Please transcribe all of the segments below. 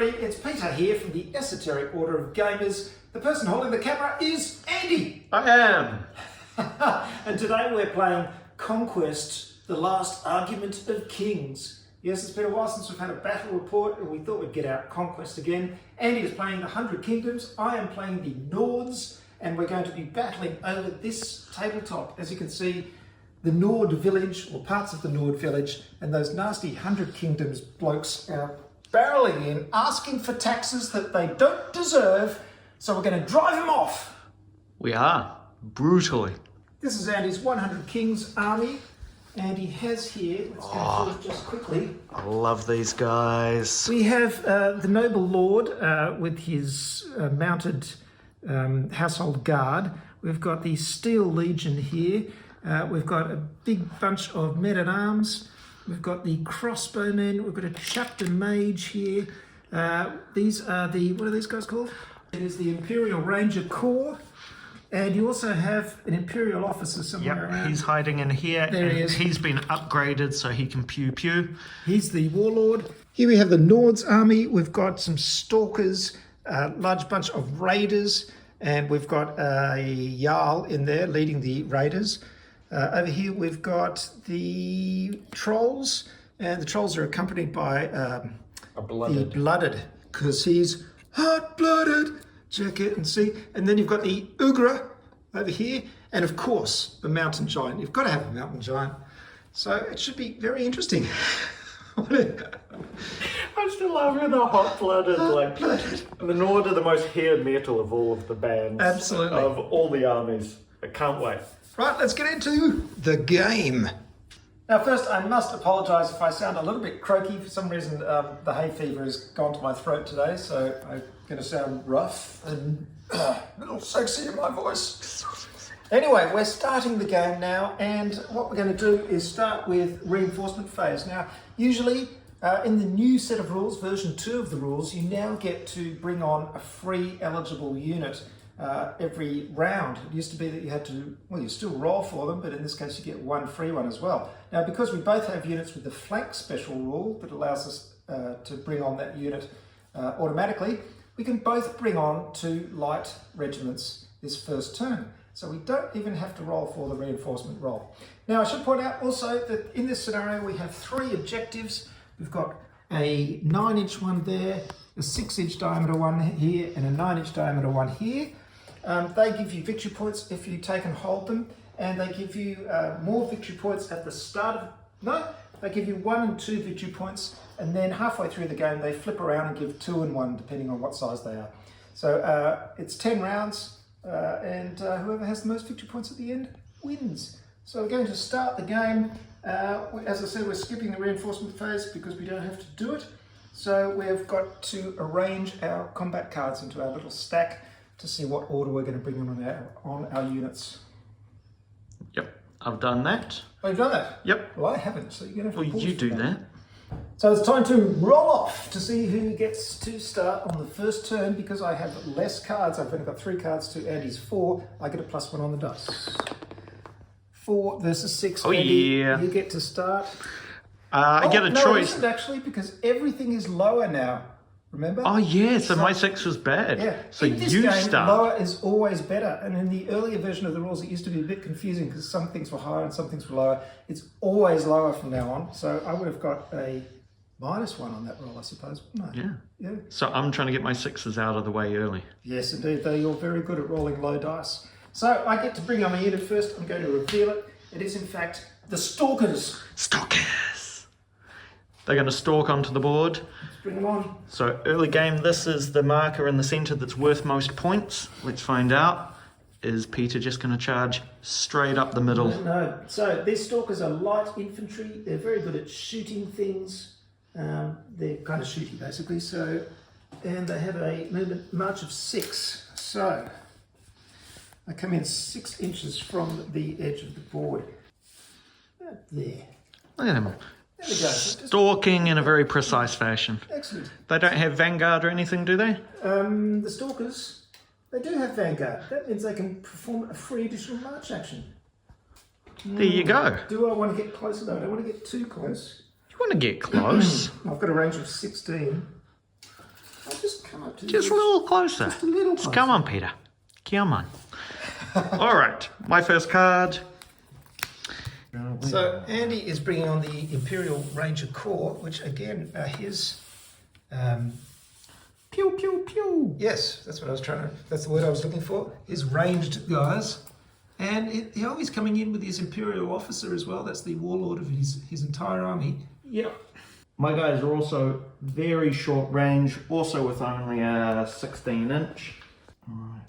everybody, it's Peter here from the Esoteric Order of Gamers. The person holding the camera is Andy. I am. And today we're playing Conquest, the Last Argument of Kings. Yes, it's been a while since we've had a battle report and we thought we'd get out Conquest again. Andy is playing the 100 Kingdoms, I am playing the Nords, and we're going to be battling over this tabletop. As you can see, the Nord village, or parts of the Nord village, and those nasty 100 Kingdoms blokes are barreling in, asking for taxes that they don't deserve, so we're going to drive them off. We are. Brutally. This is Andy's 100 Kings army, and he has here, let's go through it just quickly. I love these guys. We have the noble lord with his mounted household guard. We've got the Steel Legion here. We've got a big bunch of men-at-arms. We've got the crossbowmen. We've got a chapter mage here. These are the, what are these guys called? It is the Imperial Ranger Corps. And you also have an Imperial officer somewhere around. He's hiding in here. There he is. He's been upgraded so he can pew-pew. He's the warlord. Here we have the Nord's army. We've got some stalkers, a large bunch of raiders, and we've got a Jarl in there leading the raiders. Over here we've got the trolls, and the trolls are accompanied by A blooded. the blooded, because he's hot-blooded. Check it and see. And then you've got the Ugra over here, and of course the mountain giant. You've got to have a mountain giant, so it should be very interesting. I still love the hot-blooded, the Nord are the most hair metal of all of the bands. Absolutely. Of all the armies. I can't wait. Right, let's get into the game. Now first, I must apologise if I sound a little bit croaky. For some reason, the hay fever has gone to my throat today, so I'm going to sound rough and a little sexy in my voice. Anyway, we're starting the game now, and what we're going to do is start with reinforcement phase. Now, usually in the new set of rules, version 2 of the rules, you now get to bring on a free eligible unit every round. It used to be that you had to, well, you still roll for them, but in this case you get one free one as well. Now, because we both have units with the flank special rule that allows us to bring on that unit automatically, we can both bring on 2 light regiments this first turn. So we don't even have to roll for the reinforcement roll. Now, I should point out also that in this scenario we have 3 objectives. We've got a 9-inch one there, a 6-inch diameter one here, and a 9-inch diameter one here. They give you victory points if you take and hold them, and they give you more victory points at the start of... No, they give you 1 and 2 victory points, and then halfway through the game they flip around and give 2 and 1 depending on what size they are. So it's 10 rounds, and whoever has the most victory points at the end wins. So we're going to start the game. As I said, we're skipping the reinforcement phase because we don't have to do it. So we've got to arrange our combat cards into our little stack to see what order we're going to bring on our units. Yep, I've done that. Oh, you've done that? Yep. Well, I haven't, so you're going to have to Well, you do that. So it's time to roll off to see who gets to start on the first turn. Because I have less cards, I've only got 3 cards to Andy's 4, I get a +1 on the dice. 4 versus 6, Oh, Andy, yeah. you get to start. I get a no, choice. It isn't actually, because everything is lower now. Remember? Oh, yeah, so my 6 was bad. Yeah. So in this you game, start. lower is always better. And in the earlier version of the rules, it used to be a bit confusing because some things were higher and some things were lower. It's always lower from now on. So I would have got a -1 on that roll, I suppose, wouldn't I? Yeah. Yeah. So I'm trying to get my 6s out of the way early. Yes, indeed. Though you're very good at rolling low dice. So I get to bring on my unit first. I'm going to reveal it. It is, in fact, the Stalkers. Stalkers! They're going to stalk onto the board. Let's bring them on. So early game, this is the marker in the centre that's worth most points. Let's find out. Is Peter just going to charge straight up the middle? No. So these Stalkers are light infantry. They're very good at shooting things. They're kind of shooty, basically. So, and they have a movement march of 6. So I come in 6 inches from the edge of the board. There. Look at them. There we go. Stalking in a very precise fashion. Excellent. They don't have Vanguard or anything, do they? The Stalkers, they do have Vanguard. That means they can perform a free additional march action. There you go. Do I want to get closer though? I don't want to get too close. You want to get close. I've got a range of 16. I'll just come up to Just a the little closer. Just a little closer. Come on, Peter. Come on. All right, my first card. So Andy is bringing on the Imperial Ranger Corps, which again are his. Pew, pew, pew. Yes, that's what I was that's the word I was looking for. His ranged guys. And he's coming in with his Imperial officer as well. That's the warlord of his entire army. Yep. My guys are also very short range, also with only a 16-inch. Alright.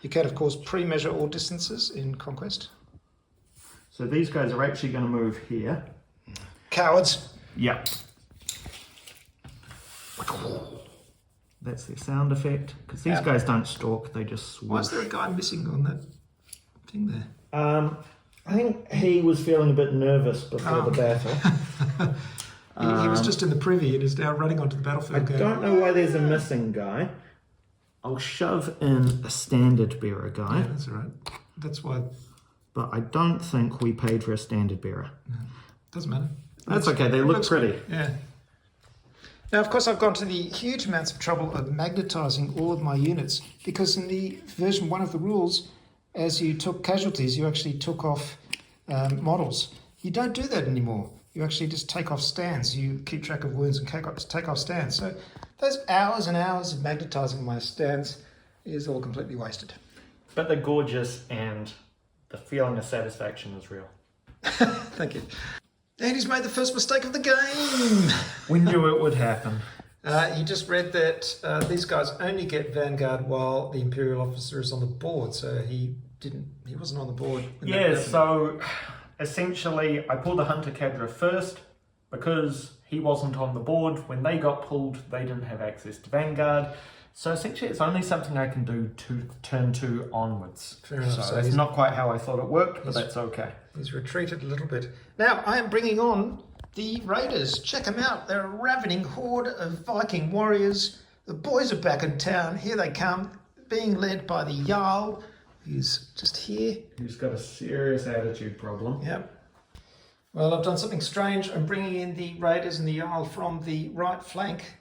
You can, of course, pre-measure all distances in Conquest. So these guys are actually going to move here. Cowards. Yep. That's their sound effect. Because these guys don't stalk, they just swoop. Why is there a guy missing on that thing there? I think he was feeling a bit nervous before the battle. He was just in the privy and is now running onto the battlefield. I don't know why there's a missing guy. I'll shove in a standard bearer guy. Yeah, that's all right. That's why. But I don't think we paid for a standard bearer. No, doesn't matter. That's okay, they look pretty. Yeah. Now, of course, I've gone to the huge amounts of trouble of magnetising all of my units because in the version 1 of the rules, as you took casualties, you actually took off models. You don't do that anymore. You actually just take off stands. You keep track of wounds and take off stands. So those hours and hours of magnetising my stands is all completely wasted. But they're gorgeous and the feeling of satisfaction is real. Thank you. And he's made the first mistake of the game. We knew it would happen. He just read that these guys only get Vanguard while the Imperial officer is on the board, so he wasn't on the board. Yeah, so essentially I pulled the Hunter Cadre first because he wasn't on the board. When they got pulled, they didn't have access to Vanguard. So essentially it's only something I can do to turn 2 onwards. Fair enough. So it's not quite how I thought it worked, but that's okay. He's retreated a little bit. Now I am bringing on the Raiders. Check them out. They're a ravening horde of Viking warriors. The boys are back in town. Here they come, being led by the Jarl, who's just here. He's got a serious attitude problem. Yep. Well, I've done something strange. I'm bringing in the Raiders and the Jarl from the right flank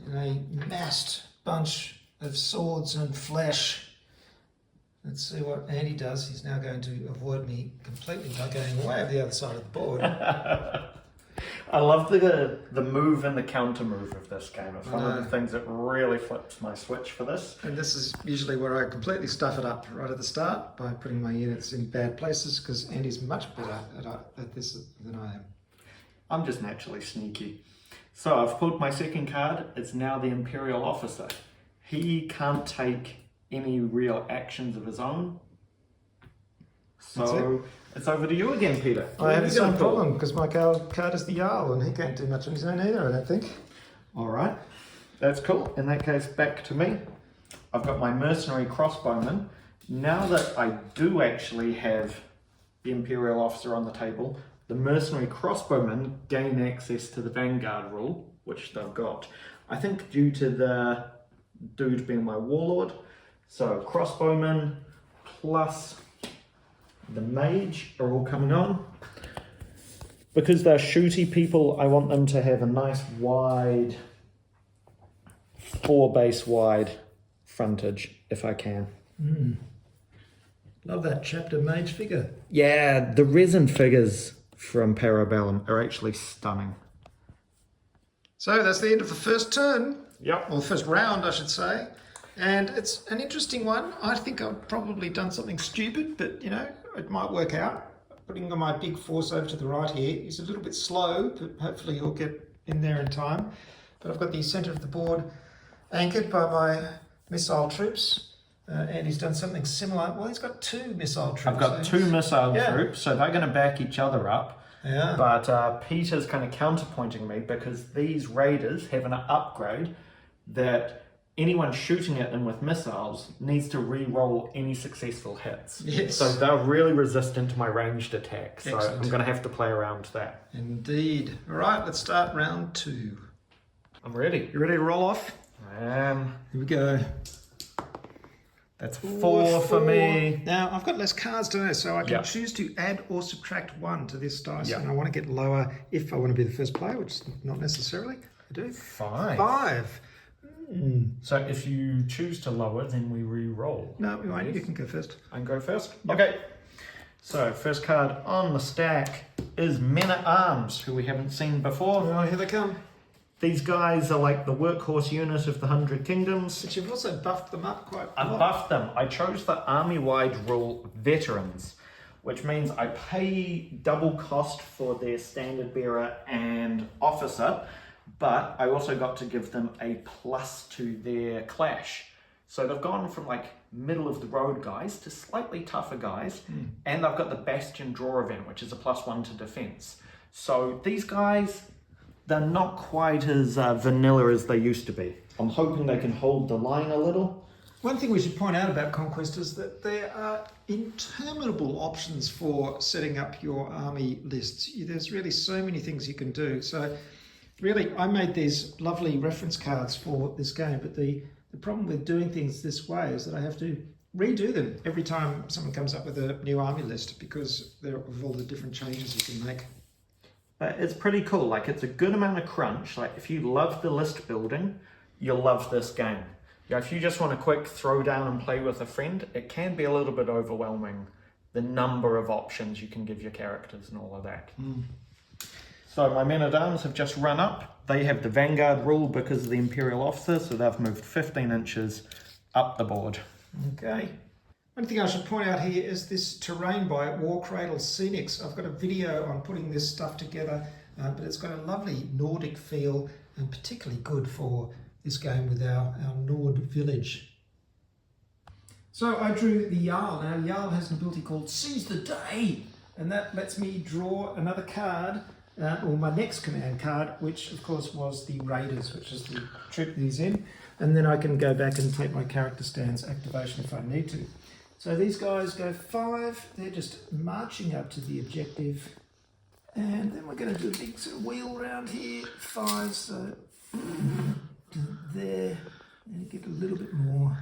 in a massed bunch of swords and flesh. Let's see what Andy does. He's now going to avoid me completely by going way over the other side of the board. I love the move and the counter move of this game. It's one of the things that really flips my switch for this. And this is usually where I completely stuff it up right at the start by putting my units in bad places because Andy's much better at this than I am. I'm just naturally sneaky. So I've pulled my second card. It's now the Imperial Officer. He can't take any real actions of his own. So it's over to you again, Peter. I have the same problem because my card is the Jarl and he can't do much on his own either, I don't think. All right, that's cool. In that case, back to me. I've got my mercenary crossbowman. Now that I do actually have the Imperial Officer on the table, the mercenary crossbowmen gain access to the Vanguard rule, which they've got. I think due to the dude being my warlord. So crossbowmen plus the mage are all coming on. Because they're shooty people, I want them to have a nice wide, 4 base wide frontage, if I can. Love that chapter mage figure. Yeah, the resin figures from Parabellum are actually stunning. So that's the end of the first turn. Yep. Or the first round, I should say. And it's an interesting one. I think I've probably done something stupid, but, you know, it might work out. Putting my big force over to the right here is a little bit slow, but hopefully you'll get in there in time. But I've got the centre of the board anchored by my missile troops. And he's done something similar. Well, he's got 2 missile troops. I've got 2 missile troops, so they're going to back each other up. Yeah. But Peter's kind of counterpointing me because these raiders have an upgrade that anyone shooting at them with missiles needs to re-roll any successful hits. Yes. So they're really resistant to my ranged attack. So Excellent. I'm going to have to play around that. Indeed. All right, let's start round 2. I'm ready. You ready to roll off? I am. Here we go. That's 4 for me. Now, I've got less cards today, so I can Yep. choose to add or subtract 1 to this dice. Yep. And I want to get lower if I want to be the first player, which is not necessarily. I do. 5. 5. So if you choose to lower, then we re-roll. No, we won't. You can go first. I can go first? Okay. So first card on the stack is Men-at-Arms, who we haven't seen before. Oh, here they come. These guys are like the workhorse unit of the 100 Kingdoms. But you've also buffed them up quite a I lot. buffed them. I chose the army-wide rule veterans, which means I pay double cost for their standard bearer and officer, but I also got to give them a plus to their clash. So they've gone from like middle of the road guys to slightly tougher guys, and I've got the Bastion Draw event, which is a +1 to defense. So these guys, they're not quite as vanilla as they used to be. I'm hoping they can hold the line a little. One thing we should point out about Conquest is that there are interminable options for setting up your army lists. There's really so many things you can do. So really, I made these lovely reference cards for this game, but the problem with doing things this way is that I have to redo them every time someone comes up with a new army list because of all the different changes you can make. But it's pretty cool. Like, it's a good amount of crunch. Like, if you love the list building, you'll love this game. Yeah, if you just want a quick throw down and play with a friend, it can be a little bit overwhelming, the number of options you can give your characters and all of that. So my Men-at-Arms have just run up. They have the Vanguard rule because of the Imperial officer, so they've moved 15 inches up the board. Okay. One thing I should point out here is this terrain by War Cradle Scenics. I've got a video on putting this stuff together, but it's got a lovely Nordic feel and particularly good for this game with our Nord village. So I drew the Jarl. Now Jarl has an ability called Seize the Day, and that lets me draw another card, or my next command card, which of course was the Raiders, which is the troop that he's in, and then I can go back and take my character stand's activation if I need to. So these guys go 5, they're just marching up to the objective, and then we're going to do a big sort of wheel round here, 5, so there, and get a little bit more.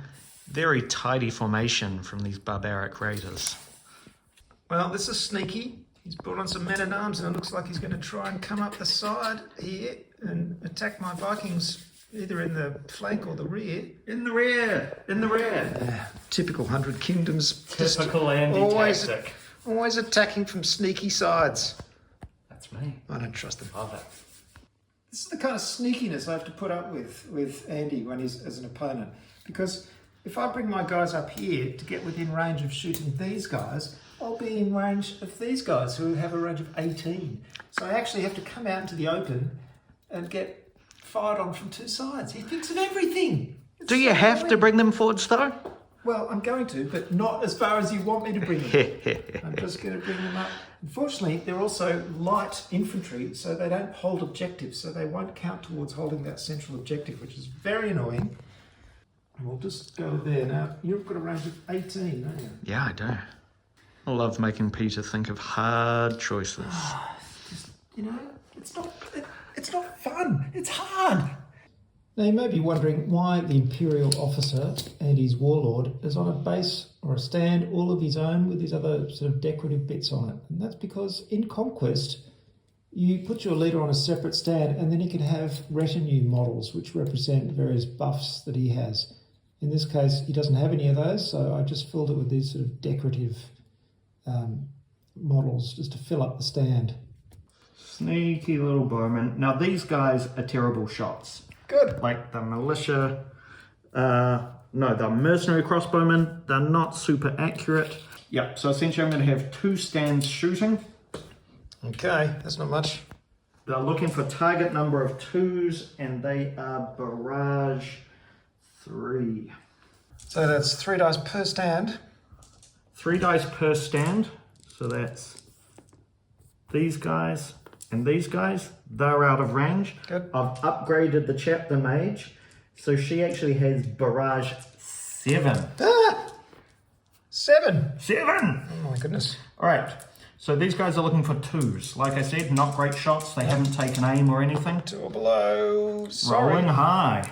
Very tidy formation from these barbaric raiders. Well, this is sneaky. He's brought on some Men-at-Arms, and it looks like he's going to try and come up the side here and attack my Vikings, either in the flank or the rear. In the rear! In the rear! Typical 100 Kingdoms. Typical Andy tactic. Always attacking from sneaky sides. That's me. I don't trust them. Love it. This is the kind of sneakiness I have to put up with Andy when he's as an opponent. Because if I bring my guys up here to get within range of shooting these guys, I'll be in range of these guys who have a range of 18. So I actually have to come out into the open and get fired on from 2 sides. He thinks of everything. Do you have to bring them forwards though? Well, I'm going to, but not as far as you want me to bring them. I'm just going to bring them up. Unfortunately, they're also light infantry, so they don't hold objectives, so they won't count towards holding that central objective, which is very annoying. And we'll just go there. Now, you've got a range of 18, don't you? Yeah, I do. I love making Peter think of hard choices. Just, it's not fun. It's hard. Now, you may be wondering why the Imperial officer and his warlord is on a base or a stand all of his own with these other sort of decorative bits on it. And that's because in Conquest, you put your leader on a separate stand and then he can have retinue models which represent various buffs that he has. In this case, he doesn't have any of those, so I just filled it with these sort of decorative models just to fill up the stand. Sneaky little bowman. Now these guys are terrible shots. Good. Like the militia, the mercenary crossbowmen, they're not super accurate. Yep, so essentially I'm going to have 2 stands shooting. Okay, that's not much. They're looking for target number of 2s, and they are barrage 3. So that's 3 dice per stand. 3 dice per stand, so that's these guys and these guys. They're out of range. Good. I've upgraded the chap, the mage, so she actually has barrage 7. 7. 7! Oh my goodness. All right, so these guys are looking for 2s. Like I said, not great shots. They haven't taken aim or anything. 2 or below. Sorry. Rolling high.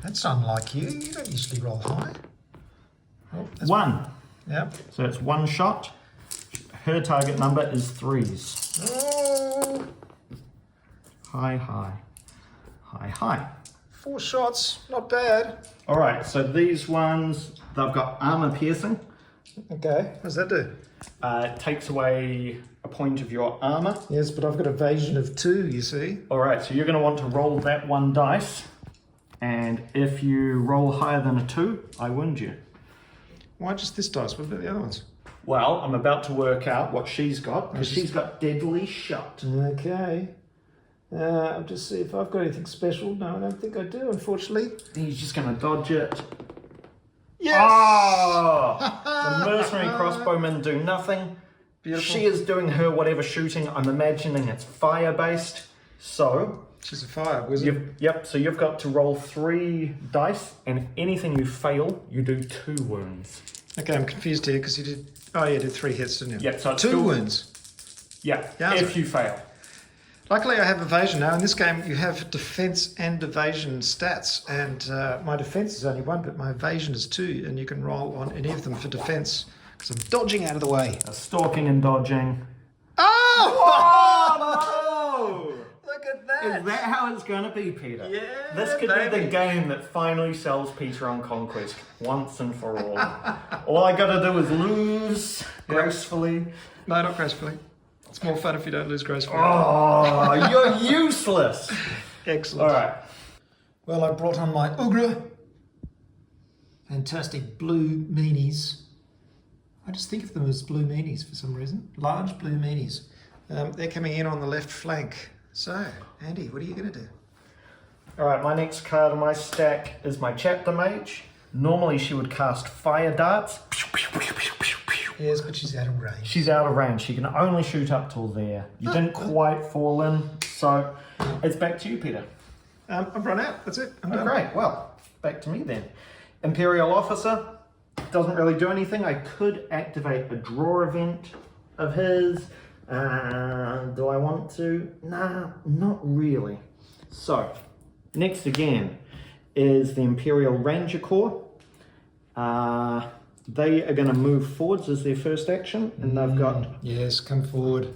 That's unlike you. You don't usually roll high. Oh, 1. Yep. So it's 1 shot. Her target number is 3s. Oh, High, high. High, high. 4 shots, not bad. All right, so these ones, they've got armor piercing. Okay, what does that do? It takes away a point of your armor. Yes, but I've got evasion of 2, you see. All right, so you're going to want to roll that 1 dice. And if you roll higher than a 2, I wound you. Why just this dice? What about the other ones? Well, I'm about to work out what she's got, because she's got deadly shot. Okay. I'll just see if I've got anything special. No, I don't think I do, unfortunately. He's just going to dodge it. Yes! Oh! The mercenary crossbowmen do nothing. Beautiful. She is doing her whatever shooting. I'm imagining it's fire-based. So... She's a fire wizard. Yep, so you've got to roll 3 dice, and if anything you fail, you do 2 wounds. Okay, I'm confused here because you did... Oh, you did 3 hits, didn't you? Yep, so it's 2 still- wounds. Yeah, Yowza. if you fail. Luckily, I have evasion now. In this game, you have defense and evasion stats, and my defense is only 1, but my evasion is 2, and you can roll on any of them for defense because I'm dodging out of the way. Stalking and dodging. Oh! Oh! Look at that! Is that how it's going to be, Peter? Yeah, This could be baby. the game that finally sells Peter on Conquest once and for all. All I got to do is lose gracefully. No, not gracefully. It's more fun if you don't lose gracefully. Oh, you're useless. Excellent. All right. Well, I brought on my Ugra. Fantastic blue meanies. I just think of them as blue meanies for some reason. Large blue meanies. They're coming in on the left flank. So, Andy, what are you going to do? All right, my next card on my stack is my chapter mage. Normally she would cast fire darts. Yes, but she's out of range. She's out of range. She can only shoot up till there. You didn't quite fall in, so it's back to you, Peter. I've run out. That's it. I'm Oh, done. great. Well, back to me then. Imperial Officer doesn't really do anything. I could activate a draw event of his. Do I want to? Nah, not really. So, next again is the Imperial Ranger Corps. They are going to move forwards as their first action, and they've got Yes, come forward.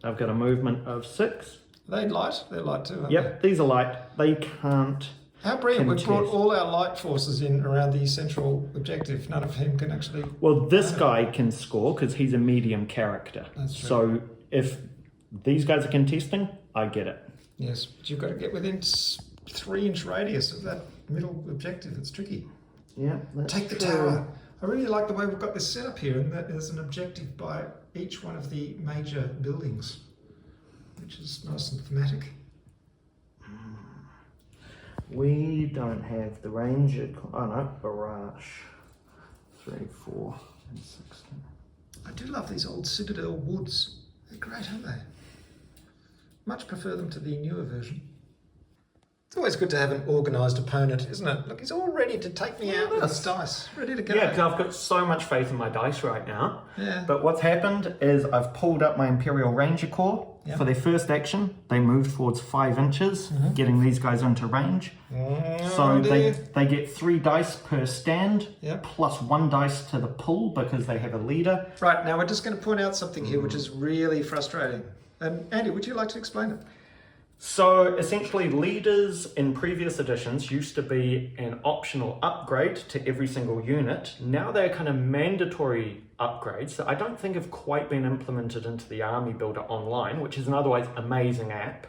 a movement of 6. Are they light? They're light too, aren't Yep, these are light. They can't. they? How brilliant. We've brought contest. all our light forces in around the central objective. None of him can actually... Well, this guy can score because he's a medium character. That's true. So if these guys are contesting, I get it. Yes, but you've got to get within 3-inch radius of that middle objective. It's tricky. Yeah. Take the tower. I really like the way we've got this set up here, and that there's an objective by each one of the major buildings, which is nice and thematic. We don't have the ranger. Oh no, barrage. 3, 4, and 16. I do love these old Citadel woods. They're great, aren't they? Much prefer them to the newer version. It's always good to have an organised opponent, isn't it? Look, he's all ready to take me out with his dice. Ready to go. Yeah, because I've got so much faith in my dice right now. Yeah. But what's happened is I've pulled up my Imperial Ranger Corps. Yep. For their first action, they moved forwards 5 inches, getting these guys into range. So they get 3 dice per stand, Yep. plus 1 dice to the pull because they have a leader. Right, now we're just going to point out something here which is really frustrating. And Andy, would you like to explain it? So essentially, leaders in previous editions used to be an optional upgrade to every single unit. Now they're kind of mandatory upgrades that I don't think have quite been implemented into the Army Builder Online, which is an otherwise amazing app.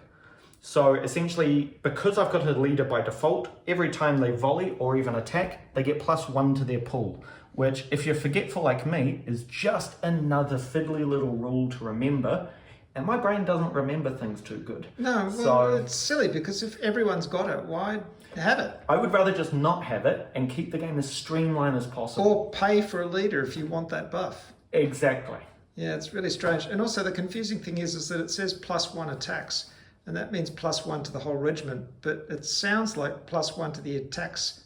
So essentially, because I've got a leader by default, every time they volley or even attack, they get +1 to their pull, which, if you're forgetful like me, is just another fiddly little rule to remember. And my brain doesn't remember things too good. No, well, So- it's silly because if everyone's got it, why have it? I would rather just not have it and keep the game as streamlined as possible. Or pay for a leader if you want that buff. Exactly. Yeah, it's really strange. And also the confusing thing is that it says +1 attacks, and that means +1 to the whole regiment, but it sounds like +1 to the attacks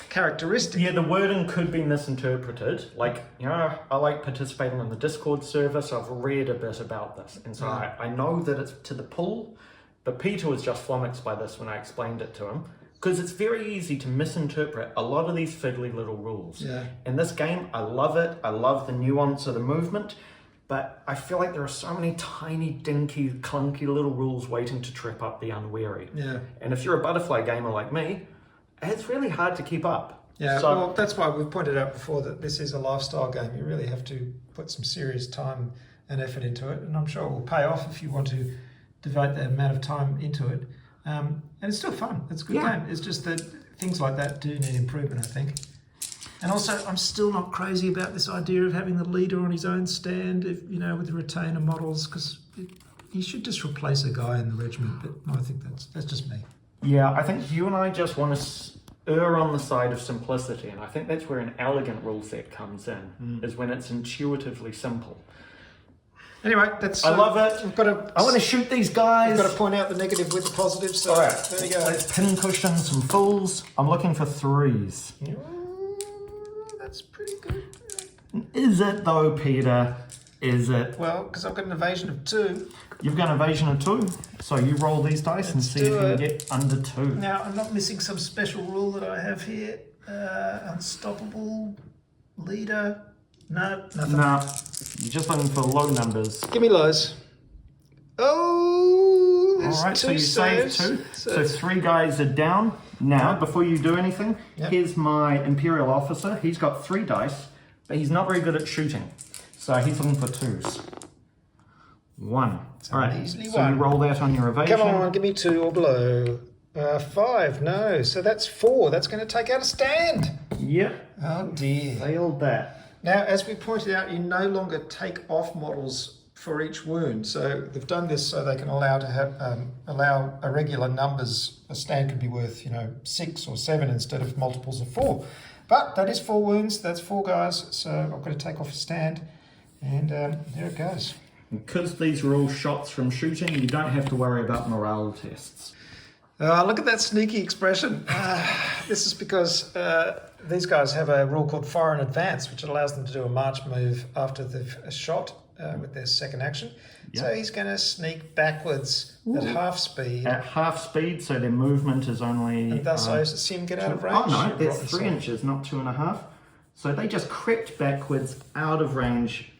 characteristic. Yeah, the wording could be misinterpreted. Like, you know, I like participating in the Discord server, so I've read a bit about this. And so I know that it's to the pull, but Peter was just flummoxed by this when I explained it to him. Because it's very easy to misinterpret a lot of these fiddly little rules. Yeah. In this game, I love it. I love the nuance of the movement. but I feel like there are so many tiny, dinky, clunky little rules waiting to trip up the unwary. Yeah. And if you're a butterfly gamer like me, it's really hard to keep up. Yeah, So, well, that's why we've pointed out before that this is a lifestyle game. You really have to put some serious time and effort into it, and I'm sure it will pay off if you want to devote that amount of time into it. And it's still fun. It's a good game. It's just that things like that do need improvement, I think. And also, I'm still not crazy about this idea of having the leader on his own stand, if, you know, with the retainer models, because he should just replace a guy in the regiment. But I think that's just me. yeah, I think you and I just want to err on the side of simplicity, and I think that's where an elegant rule set comes in, is when it's intuitively simple. Anyway, that's. I love it. I want to shoot these guys. We've got to point out the negative with the positive. So All right, there we go. let's pin cushion some fools. I'm looking for 3s. That's pretty good. Is it though, Peter? Is it? Well, because I've got an evasion of 2. You've got an evasion of 2, so you roll these dice and see if you can get under 2. Now, I'm not missing some special rule that I have here. Unstoppable leader. No, nothing. No, you're just looking for low numbers. Give me lows. Oh, there's All right, so 2 you saved saves. 2. So 3 guys are down. Now, before you do anything, here's my Imperial officer. He's got 3 dice, but he's not very good at shooting. So he's looking for 2s. 1. All right, so you roll that on your evasion. Come on, give me 2 or below. 5, no. So that's 4. That's going to take out a stand. Yep. Oh, dear. Failed that. Now, as we pointed out, you no longer take off models for each wound. So they've done this so they can allow irregular numbers. A stand could be worth, 6 or 7 instead of multiples of 4. But that is 4 wounds. That's 4 guys. So I've got to take off a stand, and there it goes. Because these are all shots from shooting, you don't have to worry about morale tests. Look at that sneaky expression. This is because these guys have a rule called fire in advance, which allows them to do a march move after they've shot with their second action. Yep. So he's going to sneak backwards at half speed. At half speed, so their movement is only... And thus I assume get out of range. Oh no, that's 3 inches, not 2.5. So they just crept backwards out of range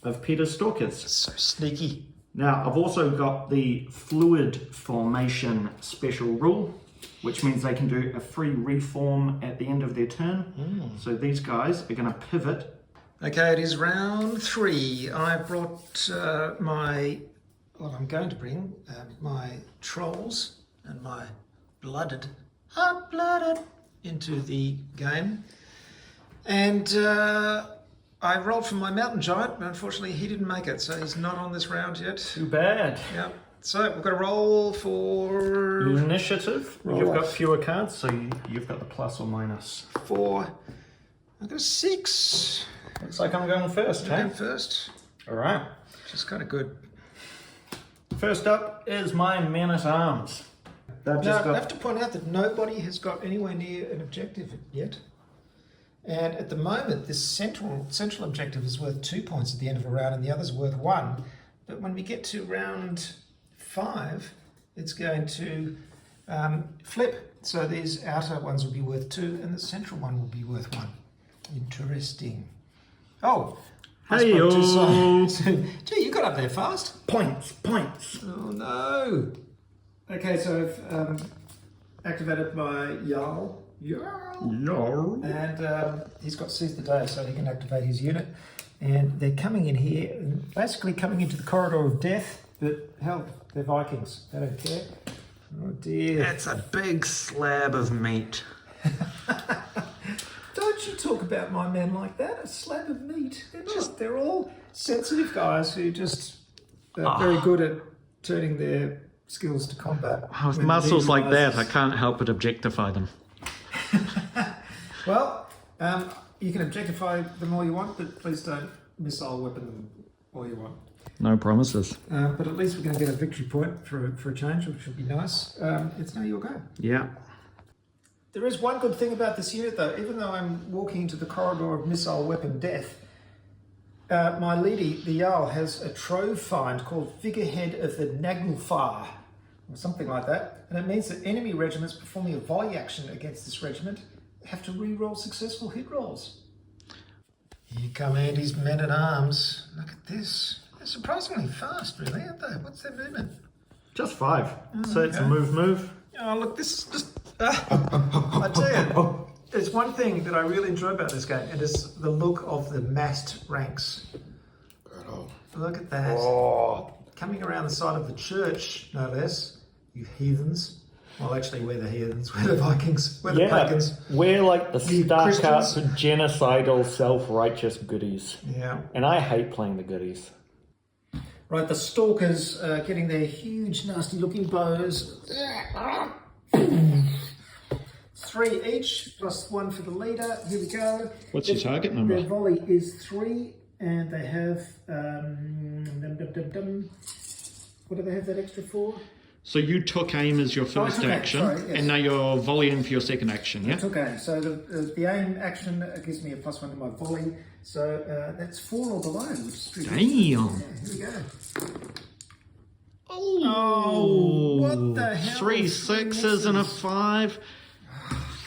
of Peter's Stalkers. So sneaky. Now, I've also got the fluid formation special rule, which means they can do a free reform at the end of their turn. So these guys are going to pivot. Okay, it is round 3. I brought I'm going to bring my trolls and my hot-blooded into the game. And I rolled for my mountain giant, but unfortunately he didn't make it, so he's not on this round yet. Too bad. Yeah. So we've got to roll for... Initiative. You've got fewer cards, so you've got the plus or minus. 4. I've got a 6. Looks like I'm going first, I'm going first. All right. Which is kind of good. First up is my men-at-arms. Now, I have to point out that nobody has got anywhere near an objective yet. And at the moment, this central objective is worth 2 points at the end of a round, and the other's worth 1. But when we get to round 5, it's going to flip. So these outer ones will be worth 2, and the central one will be worth 1. Interesting. Oh, hey-o. Gee, you got up there fast. Points. Oh no. Okay, so I've activated my Jarl. And he's got Seize the Day, so he can activate his unit. And they're coming in here, basically coming into the corridor of death, but hell, they're Vikings. They don't care. Oh dear. That's a big slab of meat. Don't you talk about my men like that, a slab of meat. They're all sensitive guys who just are very good at turning their skills to combat. With muscles like that, I can't help but objectify them. Well, you can objectify them all you want, but please don't missile weapon them all you want. No promises. But at least we're going to get a victory point for a change, which would be nice. It's now your go. Yeah. There is one good thing about this unit, though. Even though I'm walking into the corridor of missile weapon death, my lady, the Jarl, has a trove find called Figurehead of the Naglfar, or something like that. And it means that enemy regiments performing a volley action against this regiment have to re-roll successful hit rolls. Here come Andy's men-at-arms. Look at this. They're surprisingly fast, really, aren't they? What's their movement? Just 5. So it's a move. Oh, look, this is just... I tell you, there's one thing that I really enjoy about this game. It is the look of the massed ranks. Look at that. Oh. Coming around the side of the church, no less. You heathens. Well, actually, we're the heathens. We're the Vikings. We're the pagans. We're like the stuck-up, Christians. genocidal, self-righteous goodies. Yeah. And I hate playing the goodies. Right, the stalkers getting their huge, nasty-looking bows. 3 each, plus 1 for the leader. Here we go. What's your target number? Their volley is 3, and they have... what do they have that extra for? So you took aim as your first took aim, action, sorry, yes. and now you're volleying for your second action, yeah? I took aim. So the aim action gives me a +1 to my volley. So that's 4 or below, which is pretty good. Damn! Yeah, here we go. Oh, what the hell? 3 6s and a 5.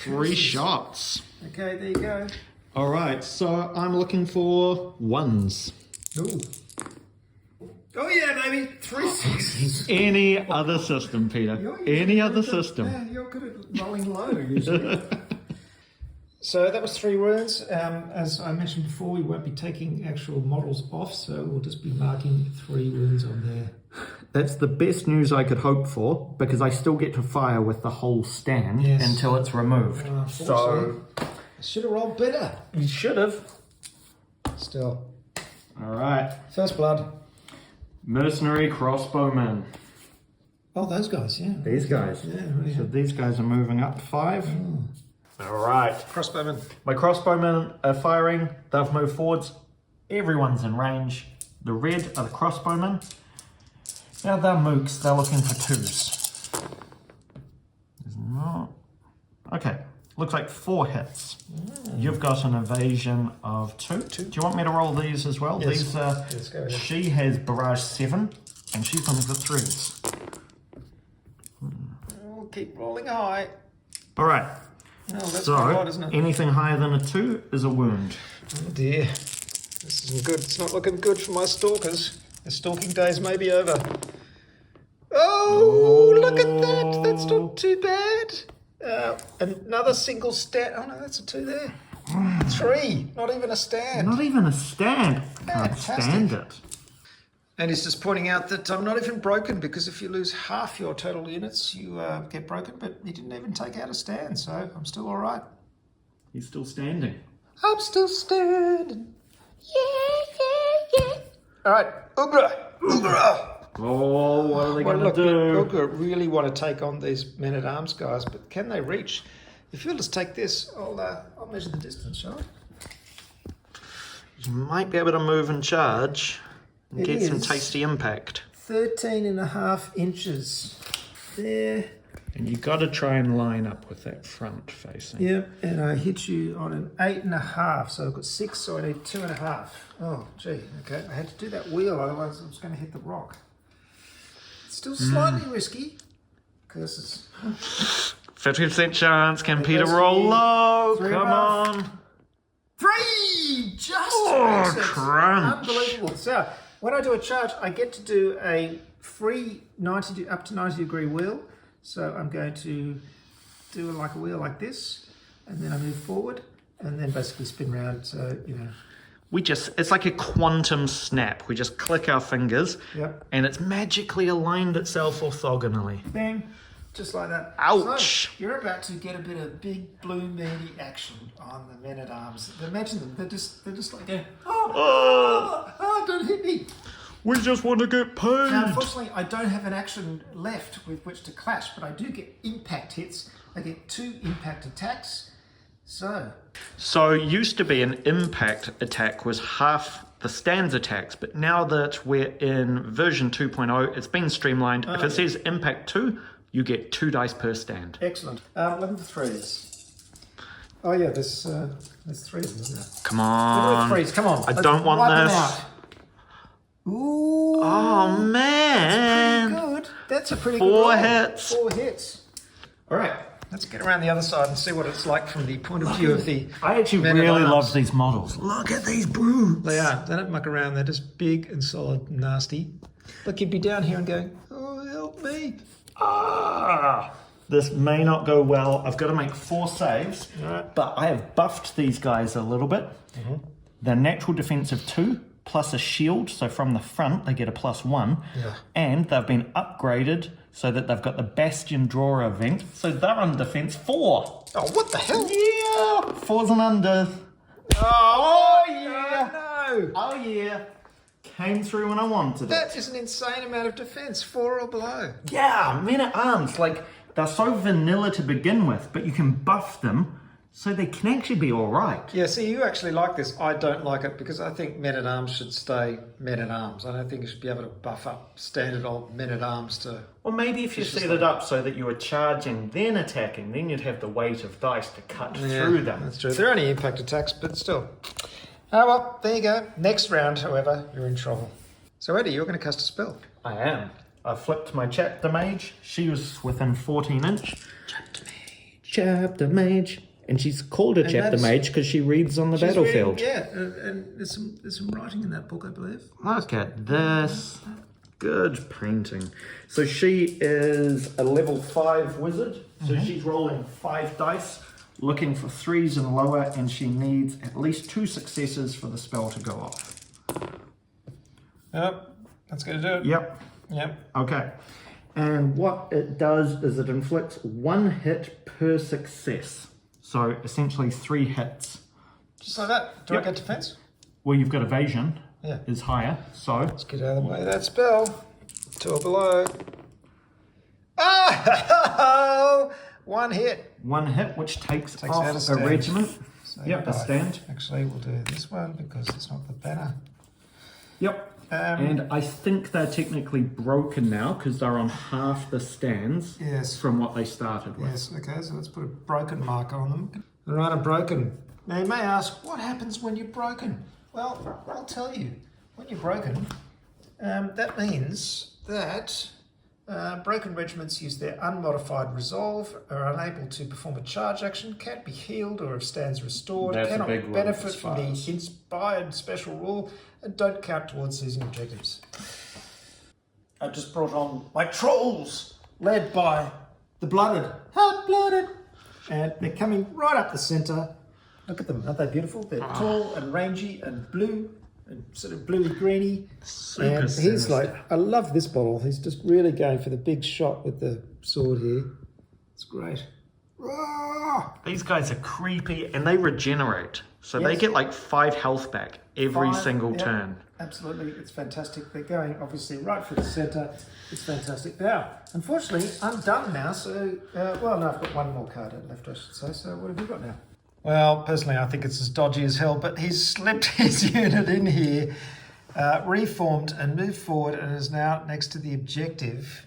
3 shots. Okay, there you go. All right, so I'm looking for 1s. Ooh. Oh yeah, baby, 3 6s. Any other system, Peter? Any other system? Yeah, you're good at rolling low usually. So that was 3 wounds. As I mentioned before, we won't be taking actual models off, so we'll just be marking 3 wounds on there. That's the best news I could hope for, because I still get to fire with the whole stand until it's removed. So I should have rolled better. you should have. Still. All right. First blood. Mercenary crossbowmen. Oh, those guys, yeah. These guys. Yeah, really. So these guys are moving up 5. All right. Crossbowmen. My crossbowmen are firing. They've moved forwards. Everyone's in range. The red are the crossbowmen. Now they're mooks. They're looking for 2s. There's not. Okay. Looks like 4 hits. You've got an evasion of 2. Do you want me to roll these as well? Yes. These are. Yes, go ahead. She has barrage 7, and she's looking for 3s. We'll keep rolling high. All right. Oh, that's So quite hard, isn't it? anything higher than a 2 is a wound. Oh dear. This isn't good. It's not looking good for my stalkers. The stalking days may be over. Oh, look at that. That's not too bad. Another single stand. Oh no, that's a 2 there. 3. Not even a stand. Not even a stand. Can't Fantastic. stand it. And he's just pointing out that I'm not even broken, because if you lose half your total units, you get broken. But he didn't even take out a stand, so I'm still all right. He's still standing. I'm still standing. Yeah. All right, Ugra. Oh, what are they going to Look, do? Ugra really want to take on these men-at-arms guys, but can they reach? If you'll just take this, I'll measure the distance, shall I? You might be able to move and charge and It get some is. tasty impact. 13.5 inches. There. And you got to try and line up with that front facing. Yep, and I hit you on an 8.5, so I've got 6, so I need 2.5. Oh, gee, okay. I had to do that wheel, otherwise I was going to hit the rock. It's still slightly risky. Curses. 50% chance. Can Peter goes roll the low? 3.5. Come on. 3! Just Oh, makes it. crunch. Unbelievable. So, when I do a charge, I get to do a free up to 90 degree wheel. So I'm going to do like a wheel like this, and then I move forward, and then basically spin around. So, It's like a quantum snap. We just click our fingers, Yep. and it's magically aligned itself orthogonally. Bang, just like that. Ouch. So you're about to get a bit of big blue meaty action on the men-at-arms. Imagine them. They're just like going, don't hit me. We just want to get paid. Now, unfortunately, I don't have an action left with which to clash, but I do get impact hits. I get 2 impact attacks. So used to be an impact attack was half the stands attacks, but now that we're in version 2.0, it's been streamlined. If it says impact 2, you get 2 dice per stand. excellent. Looking for 3s. Oh yeah, there's 3s, isn't there? Come on. 3s. Come on. I let's don't want wipe them this. out. Ooh. Oh man. Pretty good. That's a pretty 4 good roll. hits. 4 hits. All right. Let's get around the other side and see what it's like from the point of view of the I actually men at really arms. love these models. Look at these brutes. They are. They don't muck around. They're just big and solid and nasty. Like you'd be down here and going, oh, help me. This may not go well. I've got to make 4 saves, Right. but I have buffed these guys a little bit. They're natural defense of 2 plus a shield, so from the front they get a +1. Yeah. And they've been upgraded so that they've got the Bastion Drawer event, so they're on defense 4. Oh, what the hell? Yeah, 4s and under. Oh, yeah. no. Oh yeah, came through when I wanted it. That is an insane amount of defense, 4 or below. Yeah, men at arms, like they're so vanilla to begin with, but you can buff them so they can actually be all right. Yeah, see, you actually like this. I don't like it because I think men-at-arms should stay men-at-arms. I don't think you should be able to buff up standard old men-at-arms to... Or maybe if you set it up so that you were charging, then attacking, then you'd have the weight of dice to cut through them. That's true. They're only impact attacks, but still. Oh, well, there you go. Next round, however, you're in trouble. So, Eddie, you're going to cast a spell. I am. I flipped my chapter mage. She was within 14 inch. Chapter Mage. Chapter mage. And she's called a chapter that's- mage because she reads on the She's battlefield. reading- yeah, and there's some writing in that book, I believe. Look at this. Good painting. So she is a level 5 wizard. So she's rolling 5 dice, looking for 3s and lower, and she needs at least 2 successes for the spell to go off. Yep, that's going to do it. Yep. Yep. Okay. And what it does is it inflicts 1 hit per success. So essentially 3 hits. Just like that. Do I Yep. get defense? Well, you've got evasion. Yeah. Is higher. So Let's get out of the way of that spell. 2 or below. Oh! 1 hit. 1 hit, which takes Takes off out a a stand. regiment. So Yep, a right. stand. Actually, we'll do this one because it's not the banner. Yep. And I think they're technically broken now because they're on half the stands Yes. from what they started with. Yes, okay, so let's put a broken marker on them. All right, I'm broken. Now you may ask, what happens when you're broken? Well, I'll tell you. When you're broken, that means that broken regiments use their unmodified resolve, are unable to perform a charge action, can't be healed or if stands restored, That's a cannot big one benefit for from the spars. inspired special rule, and don't count towards seizing objectives. I just brought on my trolls, led by the blooded, hot-blooded, and they're coming right up the centre. Look at them, aren't they beautiful? They're tall and rangy and blue, and sort of bluey-greeny. And he's sinister. like, I love this bottle. He's just really going for the big shot with the sword here. It's great. Roar! These guys are creepy and they regenerate. So they Yes. get like 5 health back every 5, single yep, turn. Absolutely, it's fantastic. They're going obviously right for the centre. It's fantastic. Now, unfortunately, I'm done now. So, well, no, I've got 1 more card left, I should say. So, what have you got now? Well, personally, I think it's as dodgy as hell. But he's slipped his unit in here, reformed, and moved forward, and is now next to the objective.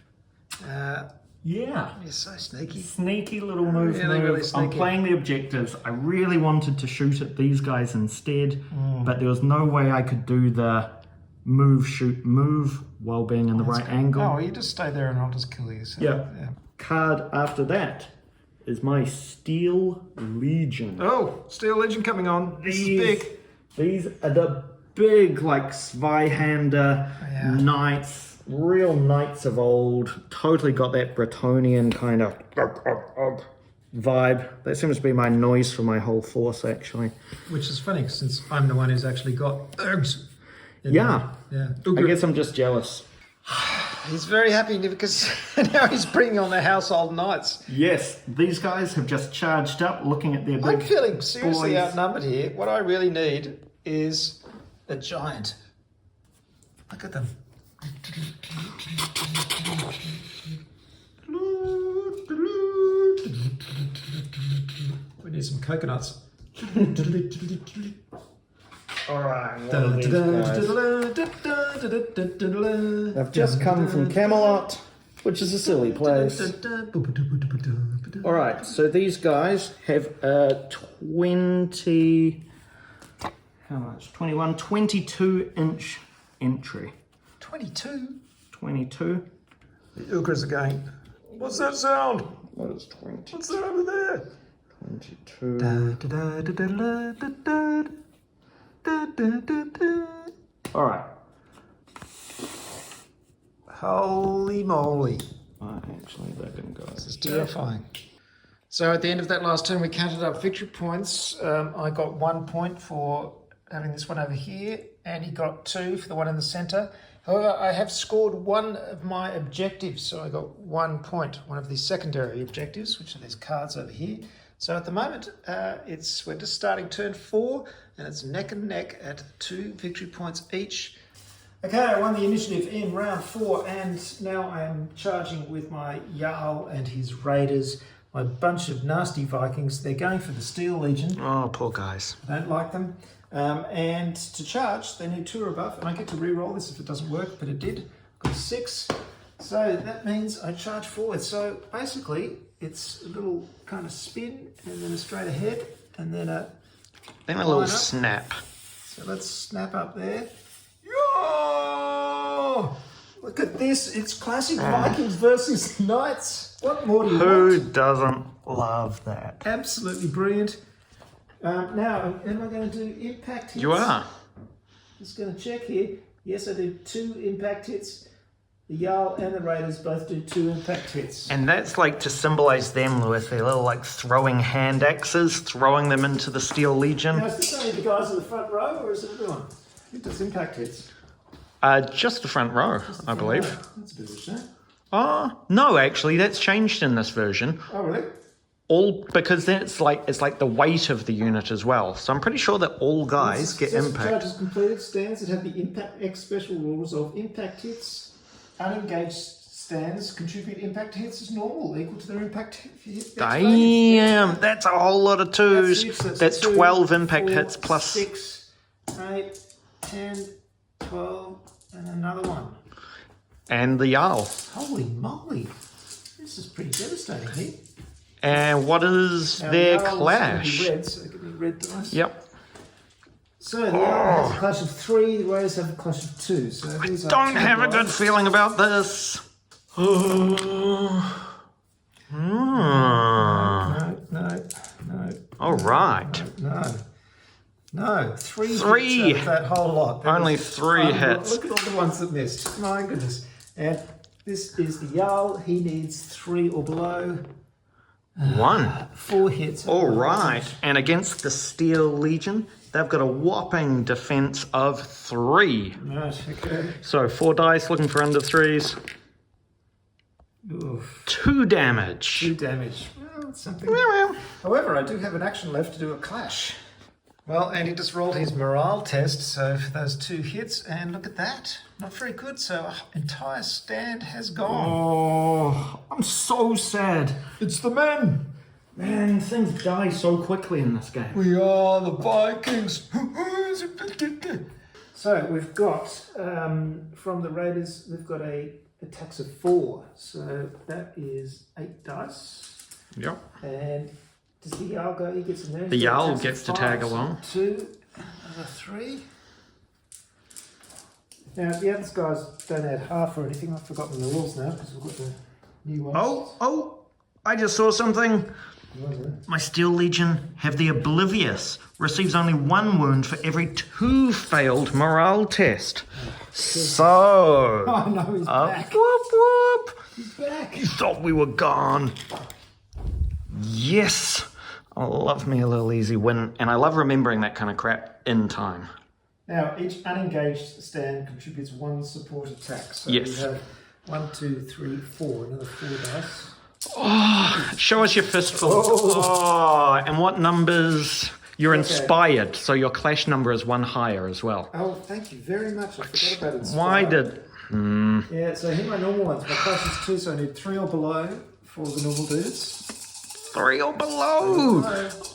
Yeah. You're so sneaky. Sneaky little move. Really I'm sneaky. playing the objectives. I really wanted to shoot at these guys instead, but there was no way I could do the move, shoot, move while being in the right angle. Oh, you just stay there, and I'll just kill you. So, Yeah. Card after that is my Steel Legion. Oh, Steel Legion coming on. This is big. These are the big, like, Zweihander Yeah. knights, real knights of old. Totally got that Bretonian kind of vibe. That seems to be my noise for my whole force, actually. Which is funny since I'm the one who's actually got Urgs. Yeah. Yeah. I guess I'm just jealous. He's very happy because now he's bringing on the household knights. Yes, these guys have just charged up, looking at their big I'm feeling seriously boys. outnumbered here. What I really need is a giant. Look at them. We need some coconuts. Alright, what are these guys? They've just come from Camelot, which is a silly place. Alright, so these guys have a 20... How much? 21, 22-inch entry. 22? 22. The Ukras are going, what's that sound? What is 20? What's that over there? 22. All right. Holy moly. Actually, that didn't go. This is terrifying. So at the end of that last turn, we counted up victory points. I got 1 point for having this one over here, and he got 2 for the one in the center. However, I have scored one of my objectives, so I got 1 point, one of the secondary objectives, which are these cards over here. So at the moment, we're just starting turn 4, and it's neck and neck at 2 victory points each. Okay, I won the initiative in round 4, and now I am charging with my Jarl and his raiders, my bunch of nasty Vikings. They're going for the Steel Legion. Oh, poor guys. I don't like them. And to charge, they need 2 or above, and I get to re-roll this if it doesn't work, but it did. Got a 6, so that means I charge forward. So basically, it's a little kind of spin, and then a straight ahead, and then a little line up. snap. So let's snap up there. Yo! Look at this, it's classic Vikings versus Knights. What more do you Who want? doesn't love that? Absolutely brilliant. Now, am I going to do impact hits? You are. Just going to check here. Yes, I do 2 impact hits. The Jarl and the Raiders both do 2 impact hits. And that's like to symbolize them with their little like throwing hand axes, throwing them into the Steel Legion. Now, is this only the guys in the front row, or is it everyone? Who does impact hits? Just the front row, I believe. That's a bit of a shame. Oh, no, actually, that's changed in this version. Oh, really? All because then it's like the weight of the unit as well. So I'm pretty sure that all guys get impact. Charges completed stands that have the Impact X special rules of impact hits. Unengaged stands contribute impact hits as normal, equal to their impact hit. Damn, that's a whole lot of 2s. huge. That's 2, 12 impact 4, hits plus 6, 8, 10, 12, and another one. and the Jarl. Holy moly! This is pretty devastating here. And what is Now, their the Jarl is clash? gonna be red, so give me red dice. Yep. So the Jarl has a clash of 3, the Raiders have a clash of 2. So these are Don't 2 have a dice. good feeling about this. No. All right. No. 3 3. hits out of that whole lot. That Only was 3 hits. Look at all the ones that missed. My goodness. And this is the Jarl. He needs 3 or below. 1. 4 hits. All right. And against the Steel Legion, they've got a whopping defense of 3. Right, okay. So 4 dice looking for under 3s. Oof. 2 damage. 2 damage. Well, that's something. Well. However, I do have an action left to do a clash. Well, and he just rolled his morale test, so for those 2 hits, and look at that. Not very good, so our entire stand has gone. Oh, I'm so sad. It's the men! Man, things die so quickly in this game. We are the Vikings! So we've got, from the Raiders, we've got a attacks of 4, so that is 8 dice. Yep. And does the Jarl go? He gets in there. The So Jarl attacks gets of to 5, tag so along. 2, another 3. Now the other guys don't add half or anything. I've forgotten the rules now because we've got the new ones. Oh, I just saw something. My Steel Legion have the Oblivious. Receives only 1 wound for every 2 failed morale test. So... Oh no, he's back. Whoop, whoop. He's back. You thought we were gone. Yes. I love me a little easy win, and I love remembering that kind of crap in time. Now each unengaged stand contributes 1 support attack. So Yes. we have 1, 2, 3, 4. Another 4 dice. Oh, show us your fistful. Oh, and what numbers? You're inspired, so your clash number is 1 higher as well. Oh, thank you very much. I forgot about it. Why did... Yeah, so here are my normal ones. My class is 2, so I need 3 or below for the normal dudes. 3 or below?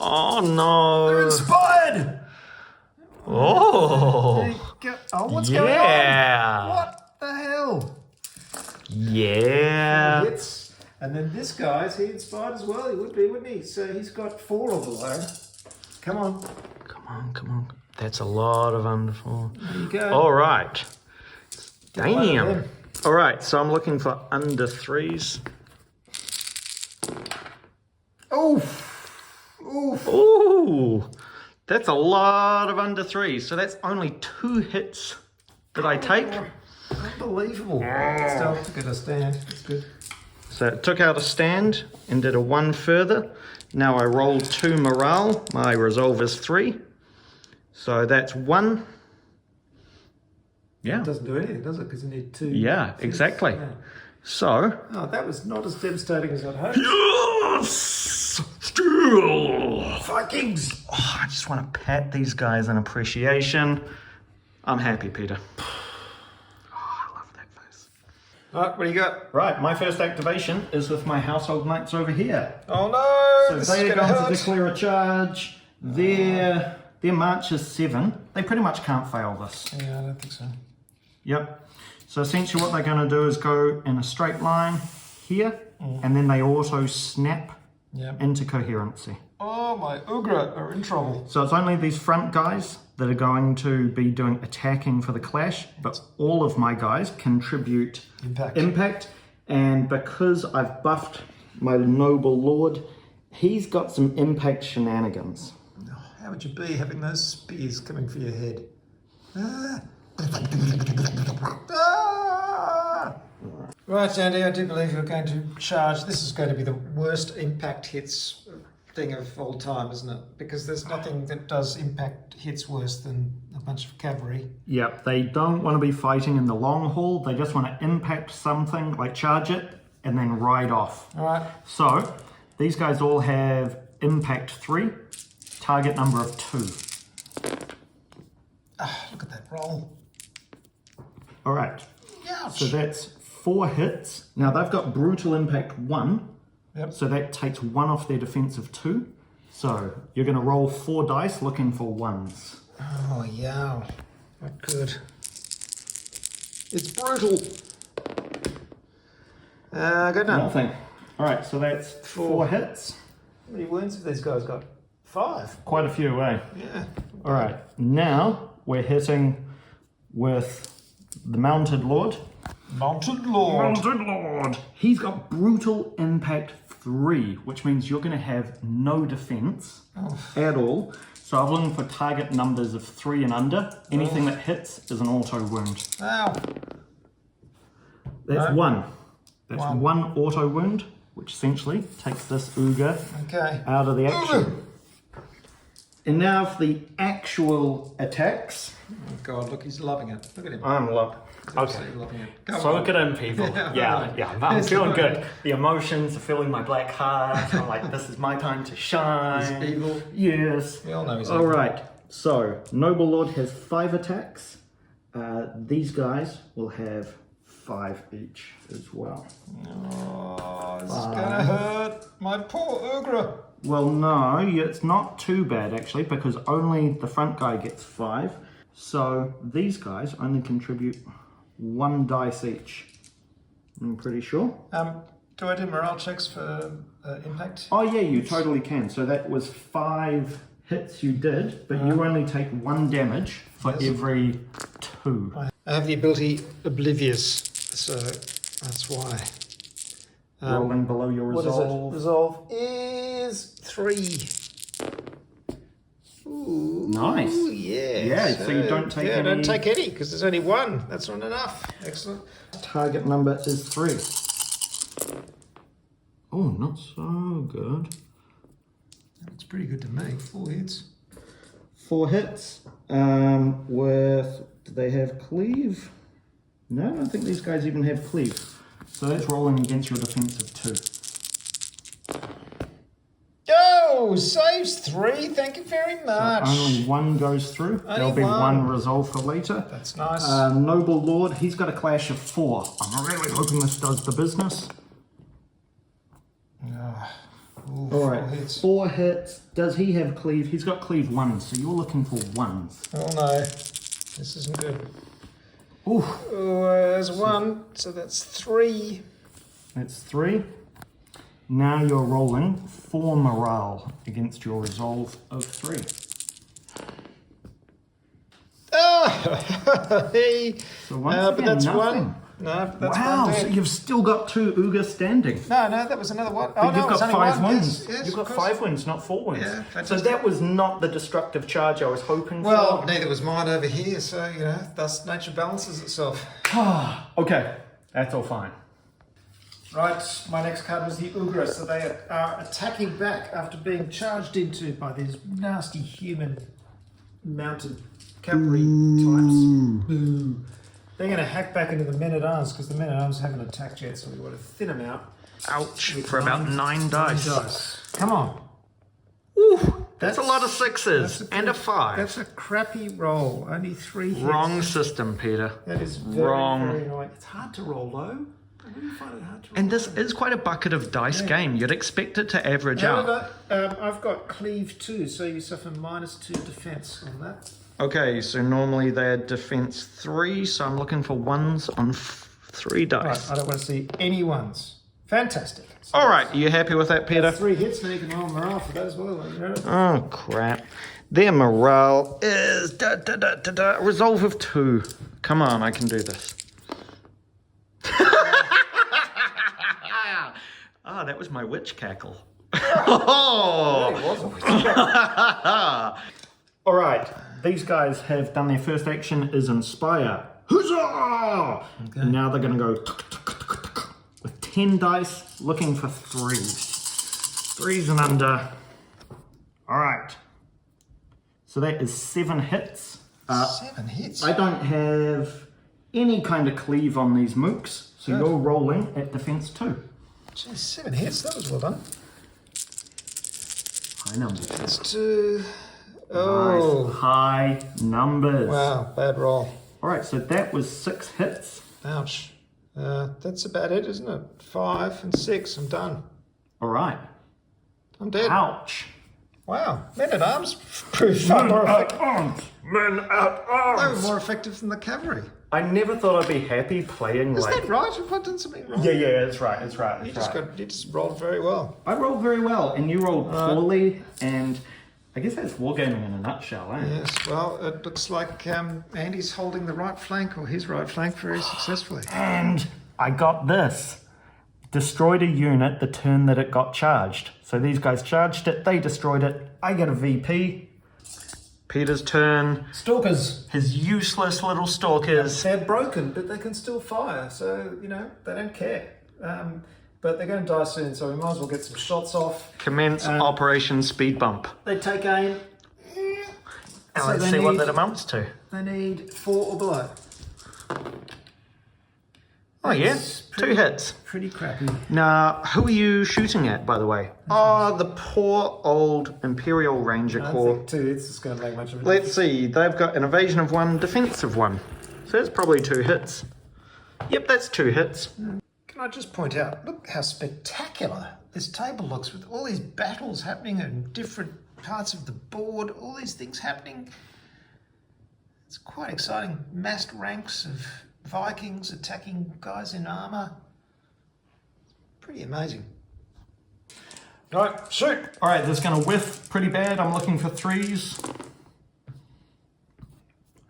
Oh, no. Inspired! Oh. Oh, what's going on? Yeah. What the hell? Yeah. Hits. And then this guy, is he inspired as well? He would be, wouldn't he? So he's got 4 or below. Come on. Come on. That's a lot of under 4. There you go. All right. Get one of Damn. them. All right, so I'm looking for under 3s. Oof. Oof. Ooh, that's a lot of under 3. So that's only 2 hits that I take. Unbelievable. Still took it a stand. That's good. So it took out a stand and did a 1 further. Now I rolled 2 morale. My resolve is 3. So that's 1. Yeah. It doesn't do anything, does it? Because you need 2. Yeah, exactly. Yeah. So. Oh, that was not as devastating as I'd hoped. Yes! Still! Vikings! Oh, I just want to pat these guys in appreciation. I'm happy, Peter. Oh, I love that face. All right, what do you got? Right, my first activation is with my household knights over here. Oh no! So this they is are gonna going hurt. to declare a charge. Their march is 7. They pretty much can't fail this. Yeah, I don't think so. Yep. So essentially what they're going to do is go in a straight line here, and then they also snap into coherency. Oh, my Ugra are in trouble. So it's only these front guys that are going to be doing attacking for the clash, but all of my guys contribute impact. And because I've buffed my noble lord, he's got some impact shenanigans. How would you be having those spears coming for your head? Ah. Ah. Right, Andy, I do believe you're going to charge. This is going to be the worst impact hits thing of all time, isn't it? Because there's nothing that does impact hits worse than a bunch of cavalry. Yep, they don't want to be fighting in the long haul. They just want to impact something, like charge it, and then ride off. All right. So, these guys all have impact 3, target number of 2. Ah, look at that roll. All right, Ouch. so that's 4 hits. Now they've got brutal impact 1, Yep. so that takes 1 off their defense of 2. So you're going to roll 4 dice looking for 1s. Oh, yeah. Not good. It's brutal. Good enough. Nothing. All right, so that's 4 hits. How many wounds have these guys got? 5. Quite a few, eh? Yeah. All right, now we're hitting with the Mounted Lord. Mounted Lord. Mounted Lord. He's got brutal impact 3, which means you're going to have no defense at all. So I'm looking for target numbers of 3 and under. Anything that hits is an auto wound. Ow. That's No. 1. That's 1 auto wound, which essentially takes this Ooga Okay. out of the action. And now for the actual attacks. Oh, God, look, he's loving it. Look at him. I'm loving. He's absolutely loving it. Come So on. look at him, people. Yeah, I'm feeling good. The emotions are filling my black heart. I'm like, this is my time to shine. He's evil. Yes. We all know he's All evil. right. So Noble Lord has 5 attacks. These guys will have 5 each as well. Oh, this is gonna hurt. My poor Ugra. Well, no, it's not too bad actually, because only the front guy gets 5. So these guys only contribute 1 dice each. I'm pretty sure. Do I do morale checks for impact? Oh yeah, you totally can. So that was 5 hits you did, but you only take 1 damage for every 2. I have the ability Oblivious, so that's why. Rolling below your What resolve. is it? Resolve is 3. Ooh, Nice. yeah. Yeah, so you don't take yeah, any- don't take any, because there's only 1. That's not enough. Excellent. Target number is 3. Oh, not so good. That's pretty good to me. 4 hits. 4 hits. Do they have cleave? No, I don't think these guys even have cleave. So that's rolling against your defense of 2. Oh, saves 3. Thank you very much. Only 1 goes through. There'll be 1 resolve for later. That's nice. Noble Lord, he's got a clash of 4. I'm really hoping this does the business. Ooh, All right, 4 hits. 4 hits. Does he have cleave? He's got cleave 1, so you're looking for 1s. Oh no, this isn't good. Ooh, Oh, there's 1, so that's 3. that's 3. Now you're rolling 4 morale against your resolve of 3. Oh, Oh, hey. So once But again, that's nothing. one. No, that's Wow, one so dead. you've still got 2 Uga standing. No, that was another one. But you've it's got only 5 one. wounds. Yes, You've got of course. 5 wounds, not 4 wounds. Yeah, so fantastic. that was not the destructive charge I was hoping Well, for. neither was mine over here, so, thus nature balances itself. Okay, that's all fine. Right, my next card was the Ugra, so they are attacking back after being charged into by these nasty human mounted cavalry types. Boo. They're going to hack back into the men-at-arms because the men-at-arms haven't attacked yet, so we want to thin them out. Ouch, for about 9 dice. Come on. Ooh, that's a lot of 6s and a 5. That's a crappy roll. Only 3 hits. Wrong system, Peter. That is very, Wrong. very annoying. It's hard to roll low. I really find it hard to roll And this low. is quite a bucket of dice game. You'd expect it to average out. However, I've got cleave 2, so you suffer -2 defense on that. Okay, so normally they're defense 3, so I'm looking for 1s on 3 dice. Right, I don't want to see any ones. Fantastic. So All right, you happy with that, Peter? that's 3 hits, now you can roll morale for that as well. Oh, crap. Their morale is a resolve of 2. Come on, I can do this. Ah, that was my witch cackle. All right, these guys have done their first action is inspire. Huzzah! Okay. And now they're going to go with 10 dice, looking for 3s. 3s and under. All right. So that is 7 hits. 7 hits? I don't have any kind of cleave on these mooks, so Good. you're rolling at defense 2. Jeez, 7 hits, that was well done. High numbers. That's 2. Nice. Oh, High numbers. wow, bad roll. All right, so that was 6 hits. Ouch. That's about it, isn't it? 5 and 6, I'm done. All right. I'm dead. Ouch. Wow, men-at-arms proved far more effective. Men at They were arms. more effective than the cavalry. I never thought I'd be happy playing Is like. that right? Have I done something wrong? Yeah, that's right. That's right. You That's just, right. you just rolled very well. I rolled very well, and you rolled poorly, and I guess that's wargaming in a nutshell, eh? Yes, well, it looks like Andy's holding the right flank, or his right flank, very successfully. And I got this. Destroyed a unit the turn that it got charged. So these guys charged it, they destroyed it, I get a VP. Peter's turn. Stalkers. His useless little stalkers. They're broken, but they can still fire, so, they don't care. But they're going to die soon, so we might as well get some shots off. Commence Operation Speed Bump. They take aim. Now So let's they see what need- that amounts to. They need 4 or below. Oh yeah, That's 2 hits. Pretty crappy. Now, who are you shooting at, by the way? Oh, the poor old Imperial Ranger I Corps. think 2 hits is going to make much of a Let's see, they've got an evasion of 1, defense of 1. So that's probably 2 hits. Yep, that's 2 hits. Can I just point out, look how spectacular this table looks with all these battles happening in different parts of the board, all these things happening. It's quite exciting. Massed ranks of Vikings attacking guys in armour. Pretty amazing. Right, shoot! All right, this is going to whiff pretty bad. I'm looking for 3s.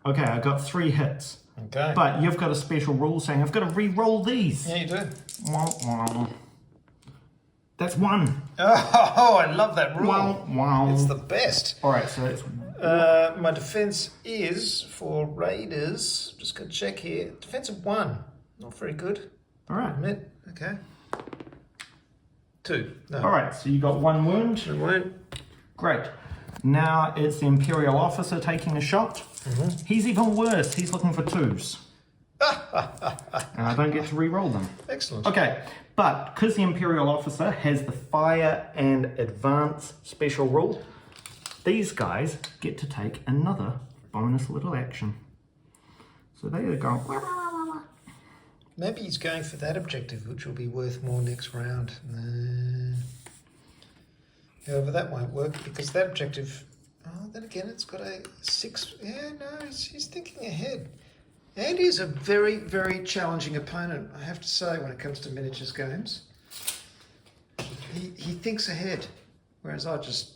Okay, I got 3 hits. Okay. But you've got a special rule saying I've got to re-roll these. Yeah, you do. Wow, wow. That's 1. Oh, I love that rule. Wow, wow. It's the best. All right, so that's... My defense is for raiders. Just gonna check here. Defense of 1. Not very good. All right. Admit. Okay. 2. No. All right, so you got 1 wound. I won't. Great. Now it's the Imperial officer taking a shot. He's even worse. He's looking for 2s. And I don't get to re-roll them. Excellent. Okay, but because the Imperial officer has the fire and advance special rule, these guys get to take another bonus little action. So they are going... Maybe he's going for that objective, which will be worth more next round. However, that won't work because that objective. Oh, then again, it's got a 6. Yeah, no, he's thinking ahead. Andy is a very, very challenging opponent, I have to say, when it comes to miniatures games. He thinks ahead, whereas I just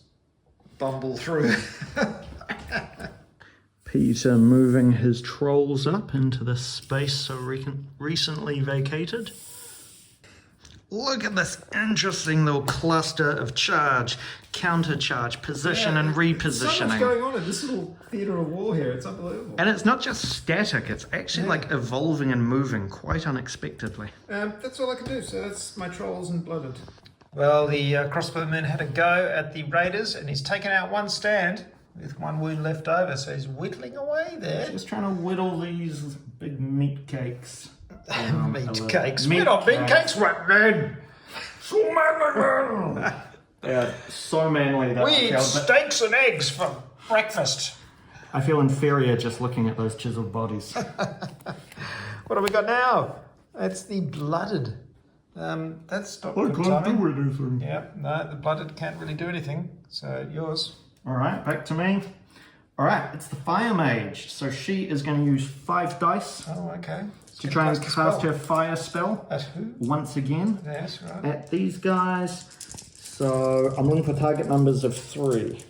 bumble through. Peter moving his trolls up into the space so recently vacated. Look at this interesting little cluster of charge, counter-charge, position and repositioning. So much going on in this little theatre of war here. It's unbelievable. And it's not just static, it's actually like evolving and moving quite unexpectedly. That's all I can do. So that's my trolls and blooded. Well, the crossbowman had a go at the raiders, and he's taken out one stand with one wound left over. So he's whittling away there. Just trying to whittle these big meat cakes. Meat cakes. We're not meat cakes, right, man? So manly, man. Yeah, so manly that We I eat feel, steaks and eggs for breakfast. I feel inferior just looking at those chiseled bodies. What have we got now? That's the blooded. That's not good timing. anything. Yeah, no, the blooded can't really do anything. So yours. All right, back to me. All right, it's the fire mage. So she is going to use 5 dice Oh, okay. to try and cast her fire spell At who? once again Yes, right. at these guys. So I'm looking for target numbers of 3.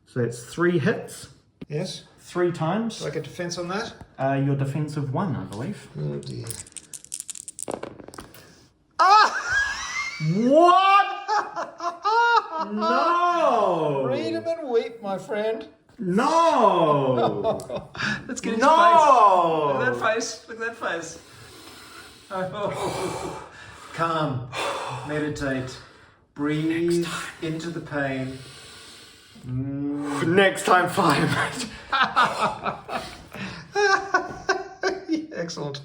So it's 3 hits, Yes. 3 times. Do I get defense on that? Your defensive 1, I believe. Oh dear. What? No! Read him and weep, my friend. No! Let's get his No! face. Look at that face. Look at that face. Oh. Calm. Meditate. Breathe into the pain. Next time, fire mage. Excellent.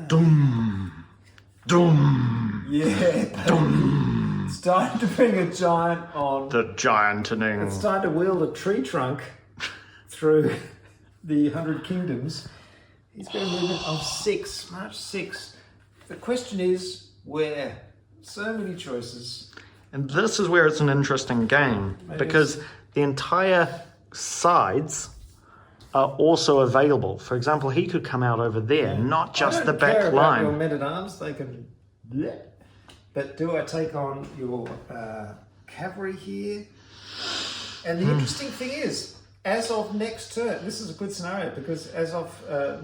Doom. Doom. Yeah. Doom. It's time to bring a giant on. The giantening. It's time to wield a tree trunk through the 100 Kingdoms. He's got a movement of 6, March 6. The question is, where? So many choices. And this is where it's an interesting game, because the entire sides are also available. For example, he could come out over there, not just the back Your line. men at arms, they can. But do I take on your cavalry here? And the interesting thing is, as of next turn, this is a good scenario because as of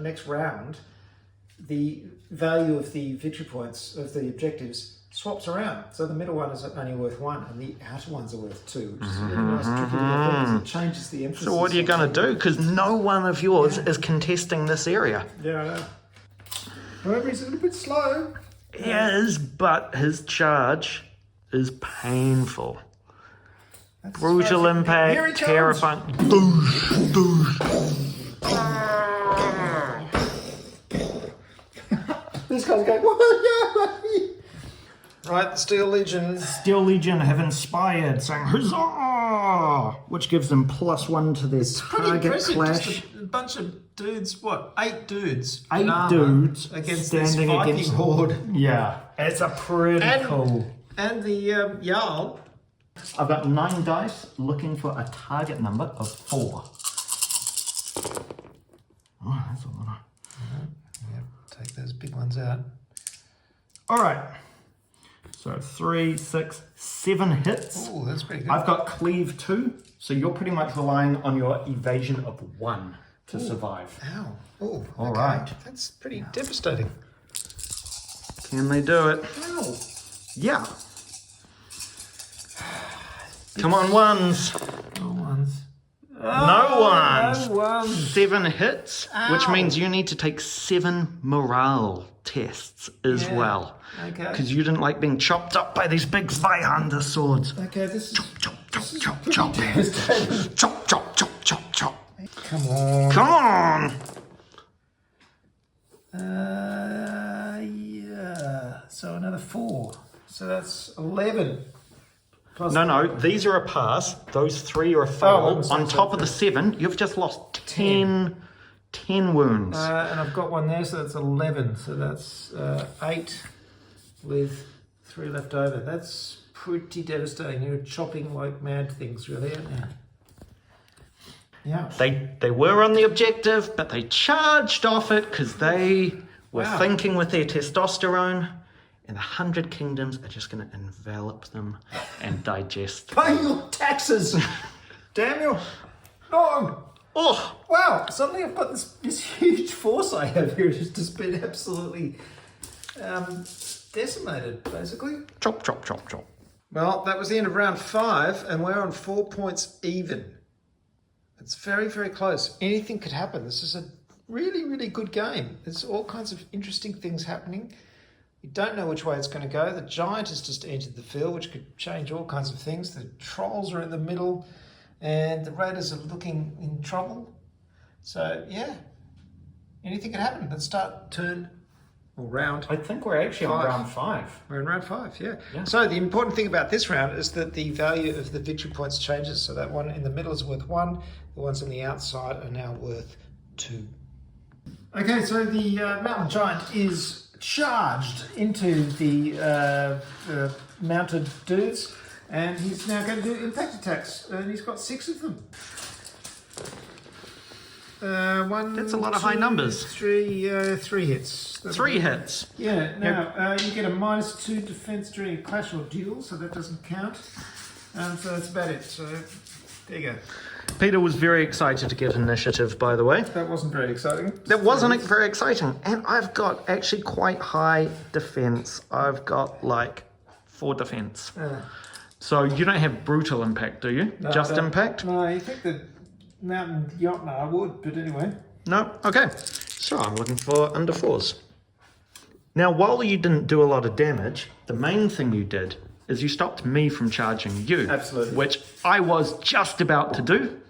next round, the value of the victory points of the objectives swaps around. So the middle one is only worth 1, and the outer ones are worth 2, which is really nice, tricky little thing because it changes the emphasis. So what are you going to do? Because no one of yours is contesting this area. Yeah, I know. Remember, he's a little bit slow. He is, but his charge is painful. That's Brutal right. Here he impact, comes. terrifying. Doosh, doosh. This guy's going, whoa, yeah. Right, the Steel Legion. Steel Legion have inspired, saying huzzah, which gives them +1 to their Pretty target impressive. clash. Just a bunch of dudes, what? 8 dudes. 8 in armor dudes against standing this Viking against horde. Yeah, it's a pretty cool. And the Jarl. I've got 9 dice looking for a target number of 4. Oh, that's a lot. Yep, take those big ones out. All right. So 3, 6, 7 hits. Oh, that's pretty good. I've got cleave 2, so you're pretty much relying on your evasion of 1 to survive. Ow. Oh, All okay. right. That's pretty devastating. Can they do it? Ow. Yeah. Come on, ones. No ones. No ones. No ones. 7 hits, which Ow. means you need to take 7 morale tests as Yeah. well. Okay. Because you didn't like being chopped up by these big Zweihander swords. Okay, this is... Chop, chop, chop, chop. Chop, chop, chop, chop, chop. Come on. Come on. Yeah. So another 4. So that's 11. Plus No, these are a pass. Those 3 are a Oh, fail. I'm On top of the 7, you've just lost 10 wounds. and I've got one there, so that's 11. So that's 8 with 3 left over. That's pretty devastating. You're chopping like mad things, really, aren't you? Yeah. They were on the objective, but they charged off it because they were Wow. thinking with their testosterone, and the 100 Kingdoms are just going to envelop them and digest them. Pay your taxes! Damn you! No! Oh, Wow! Suddenly I've got this huge force I have here. It's just been absolutely decimated, basically. chop, chop, chop, chop. Well, that was the end of round 5, and we're on 4 points even. It's very, very close. Anything could happen. This is a really, really good game. There's all kinds of interesting things happening. You don't know which way it's going to go. The giant has just entered the field, which could change all kinds of things. The trolls are in the middle, and the raiders are looking in trouble. So, yeah, anything could happen. Let's start turn or round. I think we're actually on round 5. We're in round 5, yeah. So the important thing about this round is that the value of the victory points changes. So that one in the middle is worth 1. The ones on the outside are now worth 2. Okay, so the mountain giant is charged into the mounted dudes, and he's now going to do impact attacks, and he's got 6 of them. That's a lot of high numbers. 3 hits. 3 hits. Yeah, now you get a -2 defense during a clash or duel, so that doesn't count. So that's about it. So there you go. Peter was very excited to get initiative, by the way. That wasn't very exciting. That wasn't very exciting. And I've got actually quite high defense. I've got like 4 defense. So you don't have brutal impact, do you? No, Just impact? No, you think the mountain Yotnar would, but anyway. No? Okay. So I'm looking for under 4s. Now, while you didn't do a lot of damage, the main thing you did is you stopped me from charging you. Absolutely. Which I was just about to do.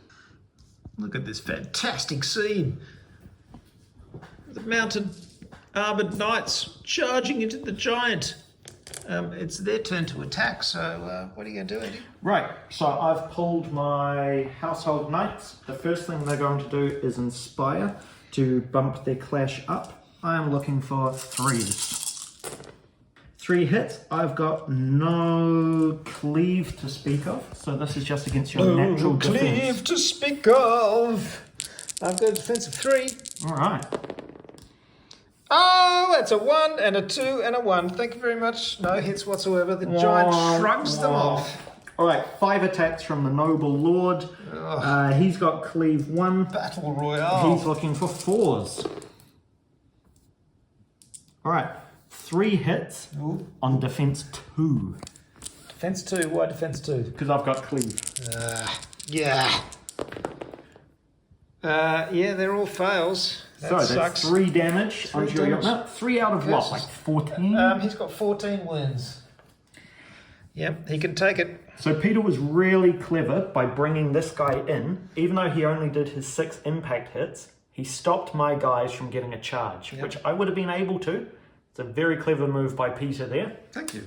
Look at this fantastic scene. The mounted armoured knights charging into the giant. It's their turn to attack, so what are you going to do, Andy? Right, so I've pulled my household knights. The first thing they're going to do is inspire to bump their clash up. I am looking for 3s. 3 hits. I've got no cleave to speak of, so this is just against your natural defense. Cleave to speak of. I've got a defense of 3. All right. Oh, that's a 1 and a 2 and a 1. Thank you very much. No hits whatsoever. The giant shrugs them off. All right, 5 attacks from the noble lord. He's got cleave 1. Battle Royale. He's looking for 4s. All right, 3 hits on defense 2. Defense 2. Why defense 2? Because I've got cleave. Yeah. Yeah, they're all fails. That so sucks. that's 3 damage onto your damage. no, 3 out of what? Like 14? He's got 14 wounds. Yep, he can take it. So Peter was really clever by bringing this guy in. Even though he only did his 6 impact hits, he stopped my guys from getting a charge, which I would have been able to. It's a very clever move by Peter there. Thank you.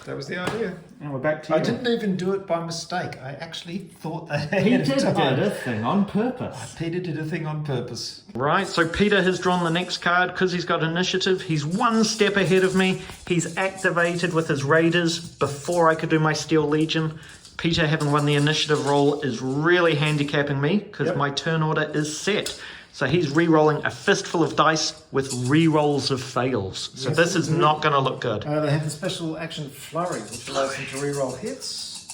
That was the idea. And we're back to you. I didn't even do it by mistake. I actually thought that Peter did a thing on purpose. Peter did a thing on purpose. Right, so Peter has drawn the next card because he's got initiative. He's 1 step ahead of me. He's activated with his raiders before I could do my Steel Legion. Peter, having won the initiative roll, is really handicapping me because my turn order is set. So he's re-rolling a fistful of dice with re-rolls of fails. So this is not going to look good. They have the special action flurry, which allows them to re-roll hits.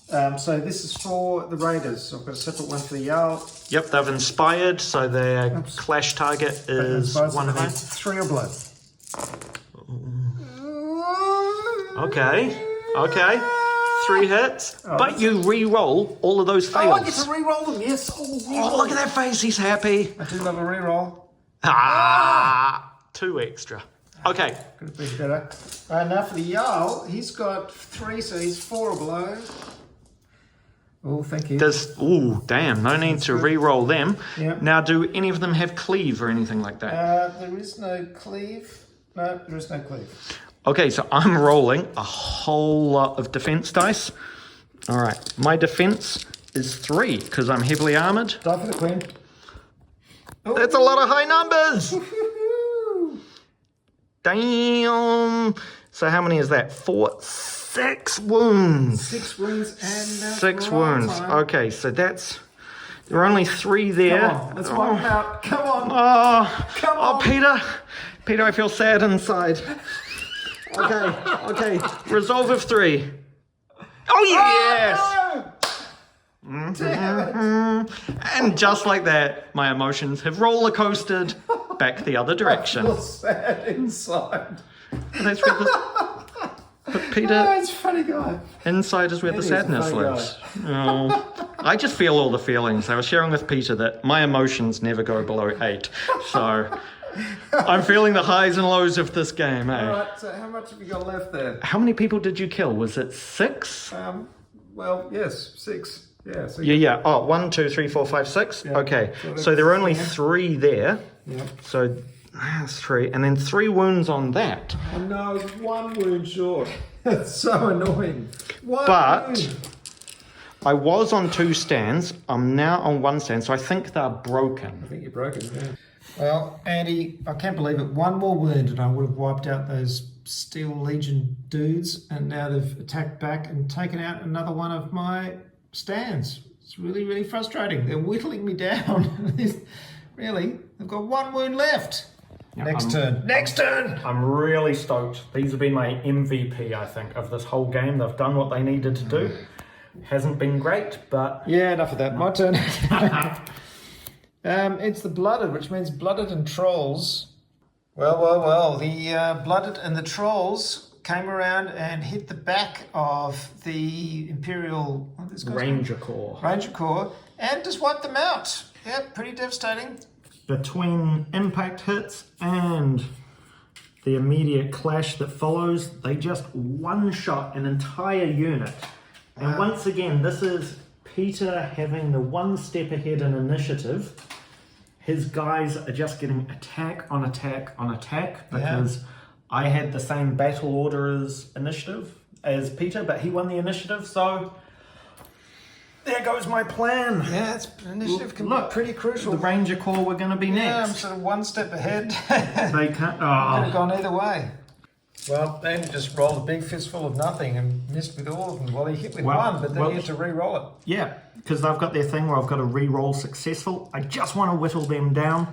So this is for the raiders. So I've got a separate one for the Jarl. Yep, they've inspired, so their clash target is 1 high. 3 or below. Okay. 3 hits, but you re-roll all of those fails. Oh, I get to re-roll them, yes. Oh, look at that face, he's happy. I do love a re-roll. 2 extra. Okay. Could have been better. Now for the Jarl, he's got 3, so he's 4 or below. Oh, thank you. Damn, no need to re-roll them. Yep. Now, do any of them have cleave or anything like that? There is no cleave. No, there is no cleave. Okay, so I'm rolling a whole lot of defense dice. All right, my defense is 3 because I'm heavily armored. Die for the queen. Oh. That's a lot of high numbers. Damn. So how many is that? 6 wounds. 6 wounds and 6 wounds. Okay, so that's... There are only 3 there. Come on, let's wipe them out. Come on. Come on. Oh, Peter, I feel sad inside. Okay. Resolve of 3. Oh, yes! Oh, no! Damn it. And just like that, my emotions have roller coasted back the other I direction. feel sad inside. That's where but Peter, Oh, it's a funny guy. inside is where the It is a sadness funny lives. Oh, I just feel all the feelings. I was sharing with Peter that my emotions never go below 8. So I'm feeling the highs and lows of this game, eh? All right, so how much have you got left there? How many people did you kill? Was it 6? Well, yes, 6. Yeah. So Yeah. Oh, 1, 2, 3, 4, 5, 6. Yeah. Okay. So So there are only that's- 3 there. Yeah. So that's 3. And then 3 wounds on that. Oh no, it's 1 wound short. It's so annoying. One But wound. I was on 2 stands. I'm now on 1 stand. So I think they're broken. I think you're broken, yeah. Well, Andy, I can't believe it. 1 more wound and I would have wiped out those Steel Legion dudes, and now they've attacked back and taken out another one of my stands. It's really, really frustrating. They're whittling me down. Really, they've got 1 wound left. Yeah, Next turn. I'm really stoked. These have been my MVP, I think, of this whole game. They've done what they needed to do. Hasn't been great, but... Yeah, enough of that. My turn. It's the blooded, which means blooded and trolls. Well. The blooded and the trolls came around and hit the back of the Imperial Ranger Corps. Ranger Corps and just wiped them out. Yep, pretty devastating. Between impact hits and the immediate clash that follows, they just one-shot an entire unit. And once again, this is Peter having the 1 step ahead in initiative. His guys are just getting attack on attack on attack because I had the same battle order as Peter, but he won the initiative, so there goes my plan. Yeah, initiative can be Look, pretty crucial. The Ranger Corps were going to be Yeah, I'm next. sort of 1 step ahead. They can't. Could have Oh. gone either way. Well, Andy just rolled a big fistful of nothing and missed with all of them. Well, he hit with 1, but then he had to re-roll it. Yeah, because they've got their thing where I've got to re-roll successful. I just want to whittle them down.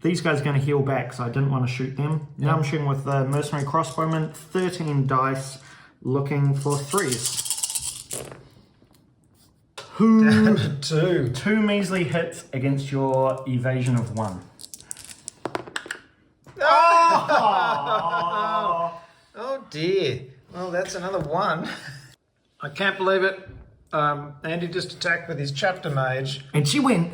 These guys are going to heal back, so I didn't want to shoot them. Now I'm shooting with the mercenary crossbowman, 13 dice, looking for 3s. Down to 2. 2 measly hits against your evasion of 1. Oh dear. Well, that's another 1. I can't believe it. Andy just attacked with his chapter mage. And she went,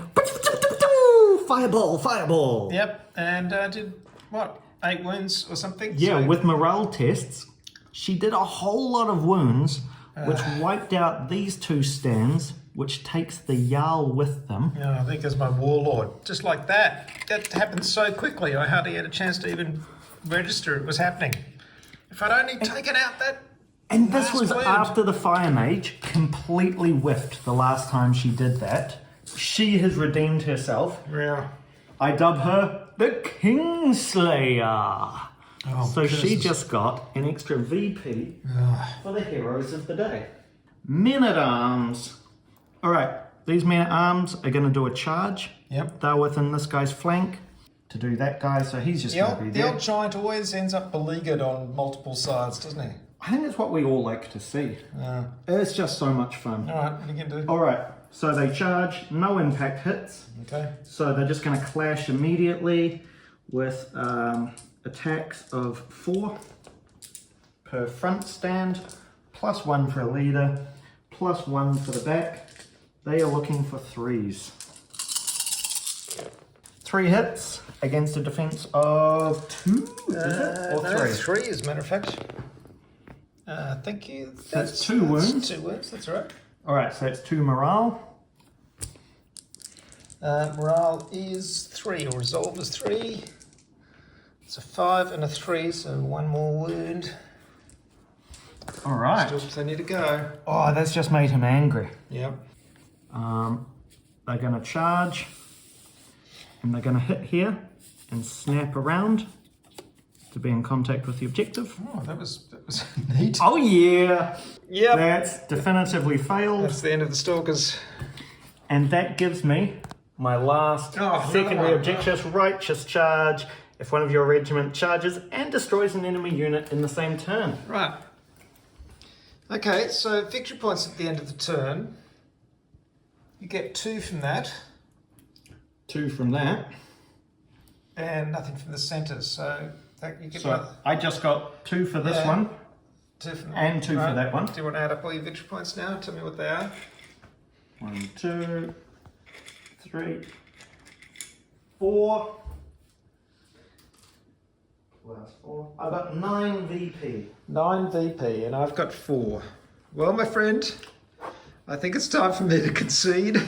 fireball. Yep, and did, what, 8 wounds or something? Yeah, So- with morale tests, she did a whole lot of wounds, which wiped out these 2 stands, which takes the Jarl with them. Yeah, I think as my warlord. Just like that. That happened so quickly, I hardly had a chance to even register it was happening. If I'd only taken out that... And this last was wound. after the Fire Mage completely whiffed the last time she did that. She has redeemed herself. Yeah. I dub her the Kingslayer. Oh, So she curses. just got an extra VP for the heroes of the day. Men-at-Arms. All right, these men-at-arms are going to do a charge. Yep. They're within this guy's flank to do that guy, so he's just going to be The there. old giant always ends up beleaguered on multiple sides, doesn't he? I think that's what we all like to see. It's just so much fun. All right, what are you going to do? All right, so they charge, no impact hits. Okay. So they're just going to clash immediately with attacks of 4 per front stand, +1 for a leader, +1 for the back. They are looking for 3s. 3 hits against a defense of 2, is it? Or 3? 3, as a matter of fact. Thank you. That's 2 wounds. 2 wounds, that's all right. All right, so it's 2 morale. Morale is 3, or resolve is 3. It's a 5 and a 3, so 1 more wound. All right. Still plenty to go. Oh, that's just made him angry. Yep. They're going to charge, and they're going to hit here and snap around to be in contact with the objective. Oh, that was neat. Oh yeah! Yep. That's definitively failed. That's the end of the Stalkers. And that gives me my last secondary objective, righteous charge. If one of your regiment charges and destroys an enemy unit in the same turn. Right. Okay, so victory points at the end of the turn. You get 2 from that. 2 from that. And nothing from the centre, so that you get. So I just got 2 for this one. 2 from and 2 for that one. Do you want to add up all your victory points now? Tell me what they are. 1, 2, 3, 4. Plus 4. I've got 9 VP. 9 VP, and I've got 4. Well, my friend, I think it's time for me to concede.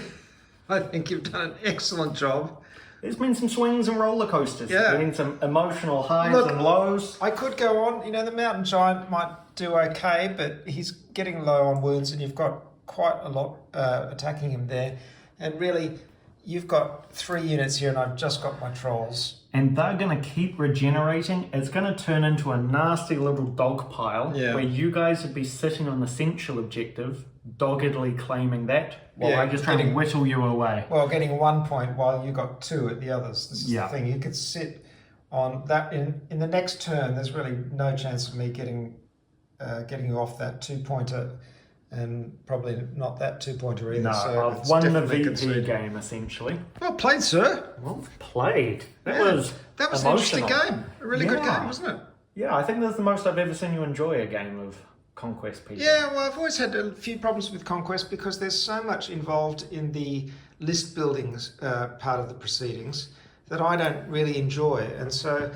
I think you've done an excellent job. There's been some swings and roller coasters. Yeah. There's been some emotional highs and lows. I could go on. You know, the mountain giant might do okay, but he's getting low on wounds, and you've got quite a lot attacking him there. And really, you've got 3 units here, and I've just got my trolls. And they're going to keep regenerating. It's going to turn into a nasty little dog pile where you guys would be sitting on the central objective, doggedly claiming that, while I just try to whittle you away. Well, getting 1 point while you got 2 at the others. This is the thing. You could sit on that. In the next turn, there's really no chance of me getting you off that 2-pointer. And probably not that 2-pointer either. No, so I've won the VP game, essentially. Well played, sir. Well played. That was an interesting game. A really good game, wasn't it? Yeah, I think that's the most I've ever seen you enjoy a game of Conquest, Peter. Yeah, well, I've always had a few problems with Conquest because there's so much involved in the list building part of the proceedings that I don't really enjoy. And so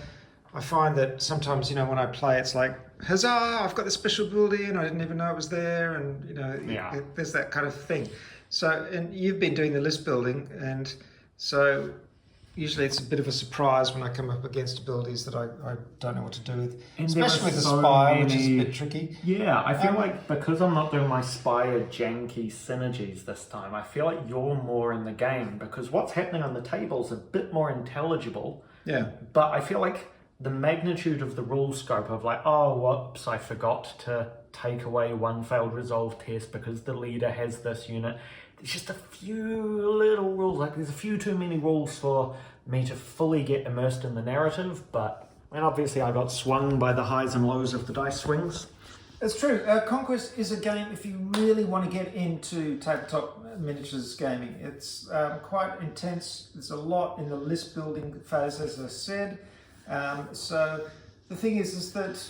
I find that sometimes, you know, when I play, it's like, huzzah, I've got this special ability and I didn't even know it was there, and you know, there's that kind of thing. So, and you've been doing the list building, and so usually it's a bit of a surprise when I come up against abilities that I don't know what to do with, and especially with the Spire, which is a bit tricky. Yeah, I feel like because I'm not doing my Spire janky synergies this time, I feel like you're more in the game because what's happening on the table is a bit more intelligible. Yeah. But I feel like the magnitude of the rule scope of like, oh, whoops, I forgot to take away 1 failed resolve test because the leader has this unit. There's just a few little rules, like there's a few too many rules for me to fully get immersed in the narrative, but and obviously I got swung by the highs and lows of the dice swings. It's true. Conquest is a game if you really want to get into tabletop miniatures gaming. It's quite intense. There's a lot in the list building phase, as I said. So the thing is that,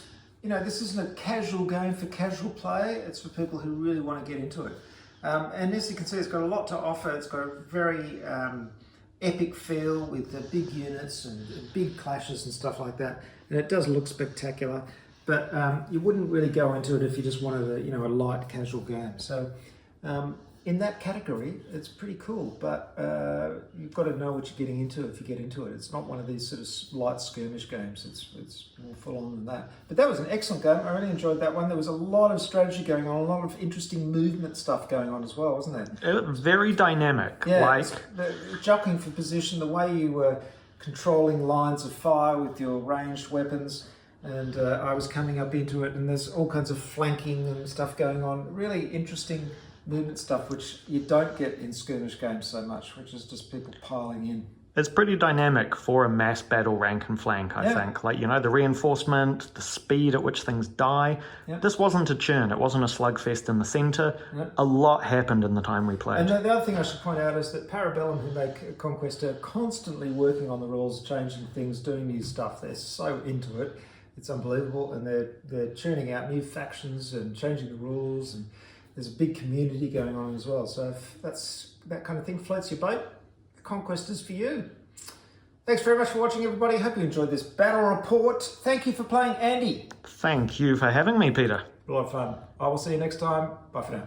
you know, this isn't a casual game for casual play. It's for people who really want to get into it. And as you can see, it's got a lot to offer. It's got a very epic feel with the big units and big clashes and stuff like that. And it does look spectacular. But you wouldn't really go into it if you just wanted a light casual game. So in that category, it's pretty cool. But you've got to know what you're getting into if you get into it. It's not one of these sort of light skirmish games. It's more full on than that. But that was an excellent game. I really enjoyed that one. There was a lot of strategy going on, a lot of interesting movement stuff going on as well, wasn't there? It was very dynamic. Yeah, the jockeying for position, the way you were controlling lines of fire with your ranged weapons. And I was coming up into it, and there's all kinds of flanking and stuff going on. Really interesting movement stuff, which you don't get in skirmish games so much, which is just people piling in. It's pretty dynamic for a mass battle rank and flank, I think. Like, you know, the reinforcement, the speed at which things die. Yeah. This wasn't a churn. It wasn't a slugfest in the centre. Yeah. A lot happened in the time we played. And the other thing I should point out is that Parabellum, who make Conquest, are constantly working on the rules, changing things, doing new stuff. They're so into it. It's unbelievable, and they're churning out new factions and changing the rules, and there's a big community going on as well. So if that kind of thing floats your boat, Conquest is for you. Thanks very much for watching, everybody. Hope you enjoyed this battle report. Thank you for playing, Andy. Thank you for having me, Peter. A lot of fun. I will see you next time. Bye for now.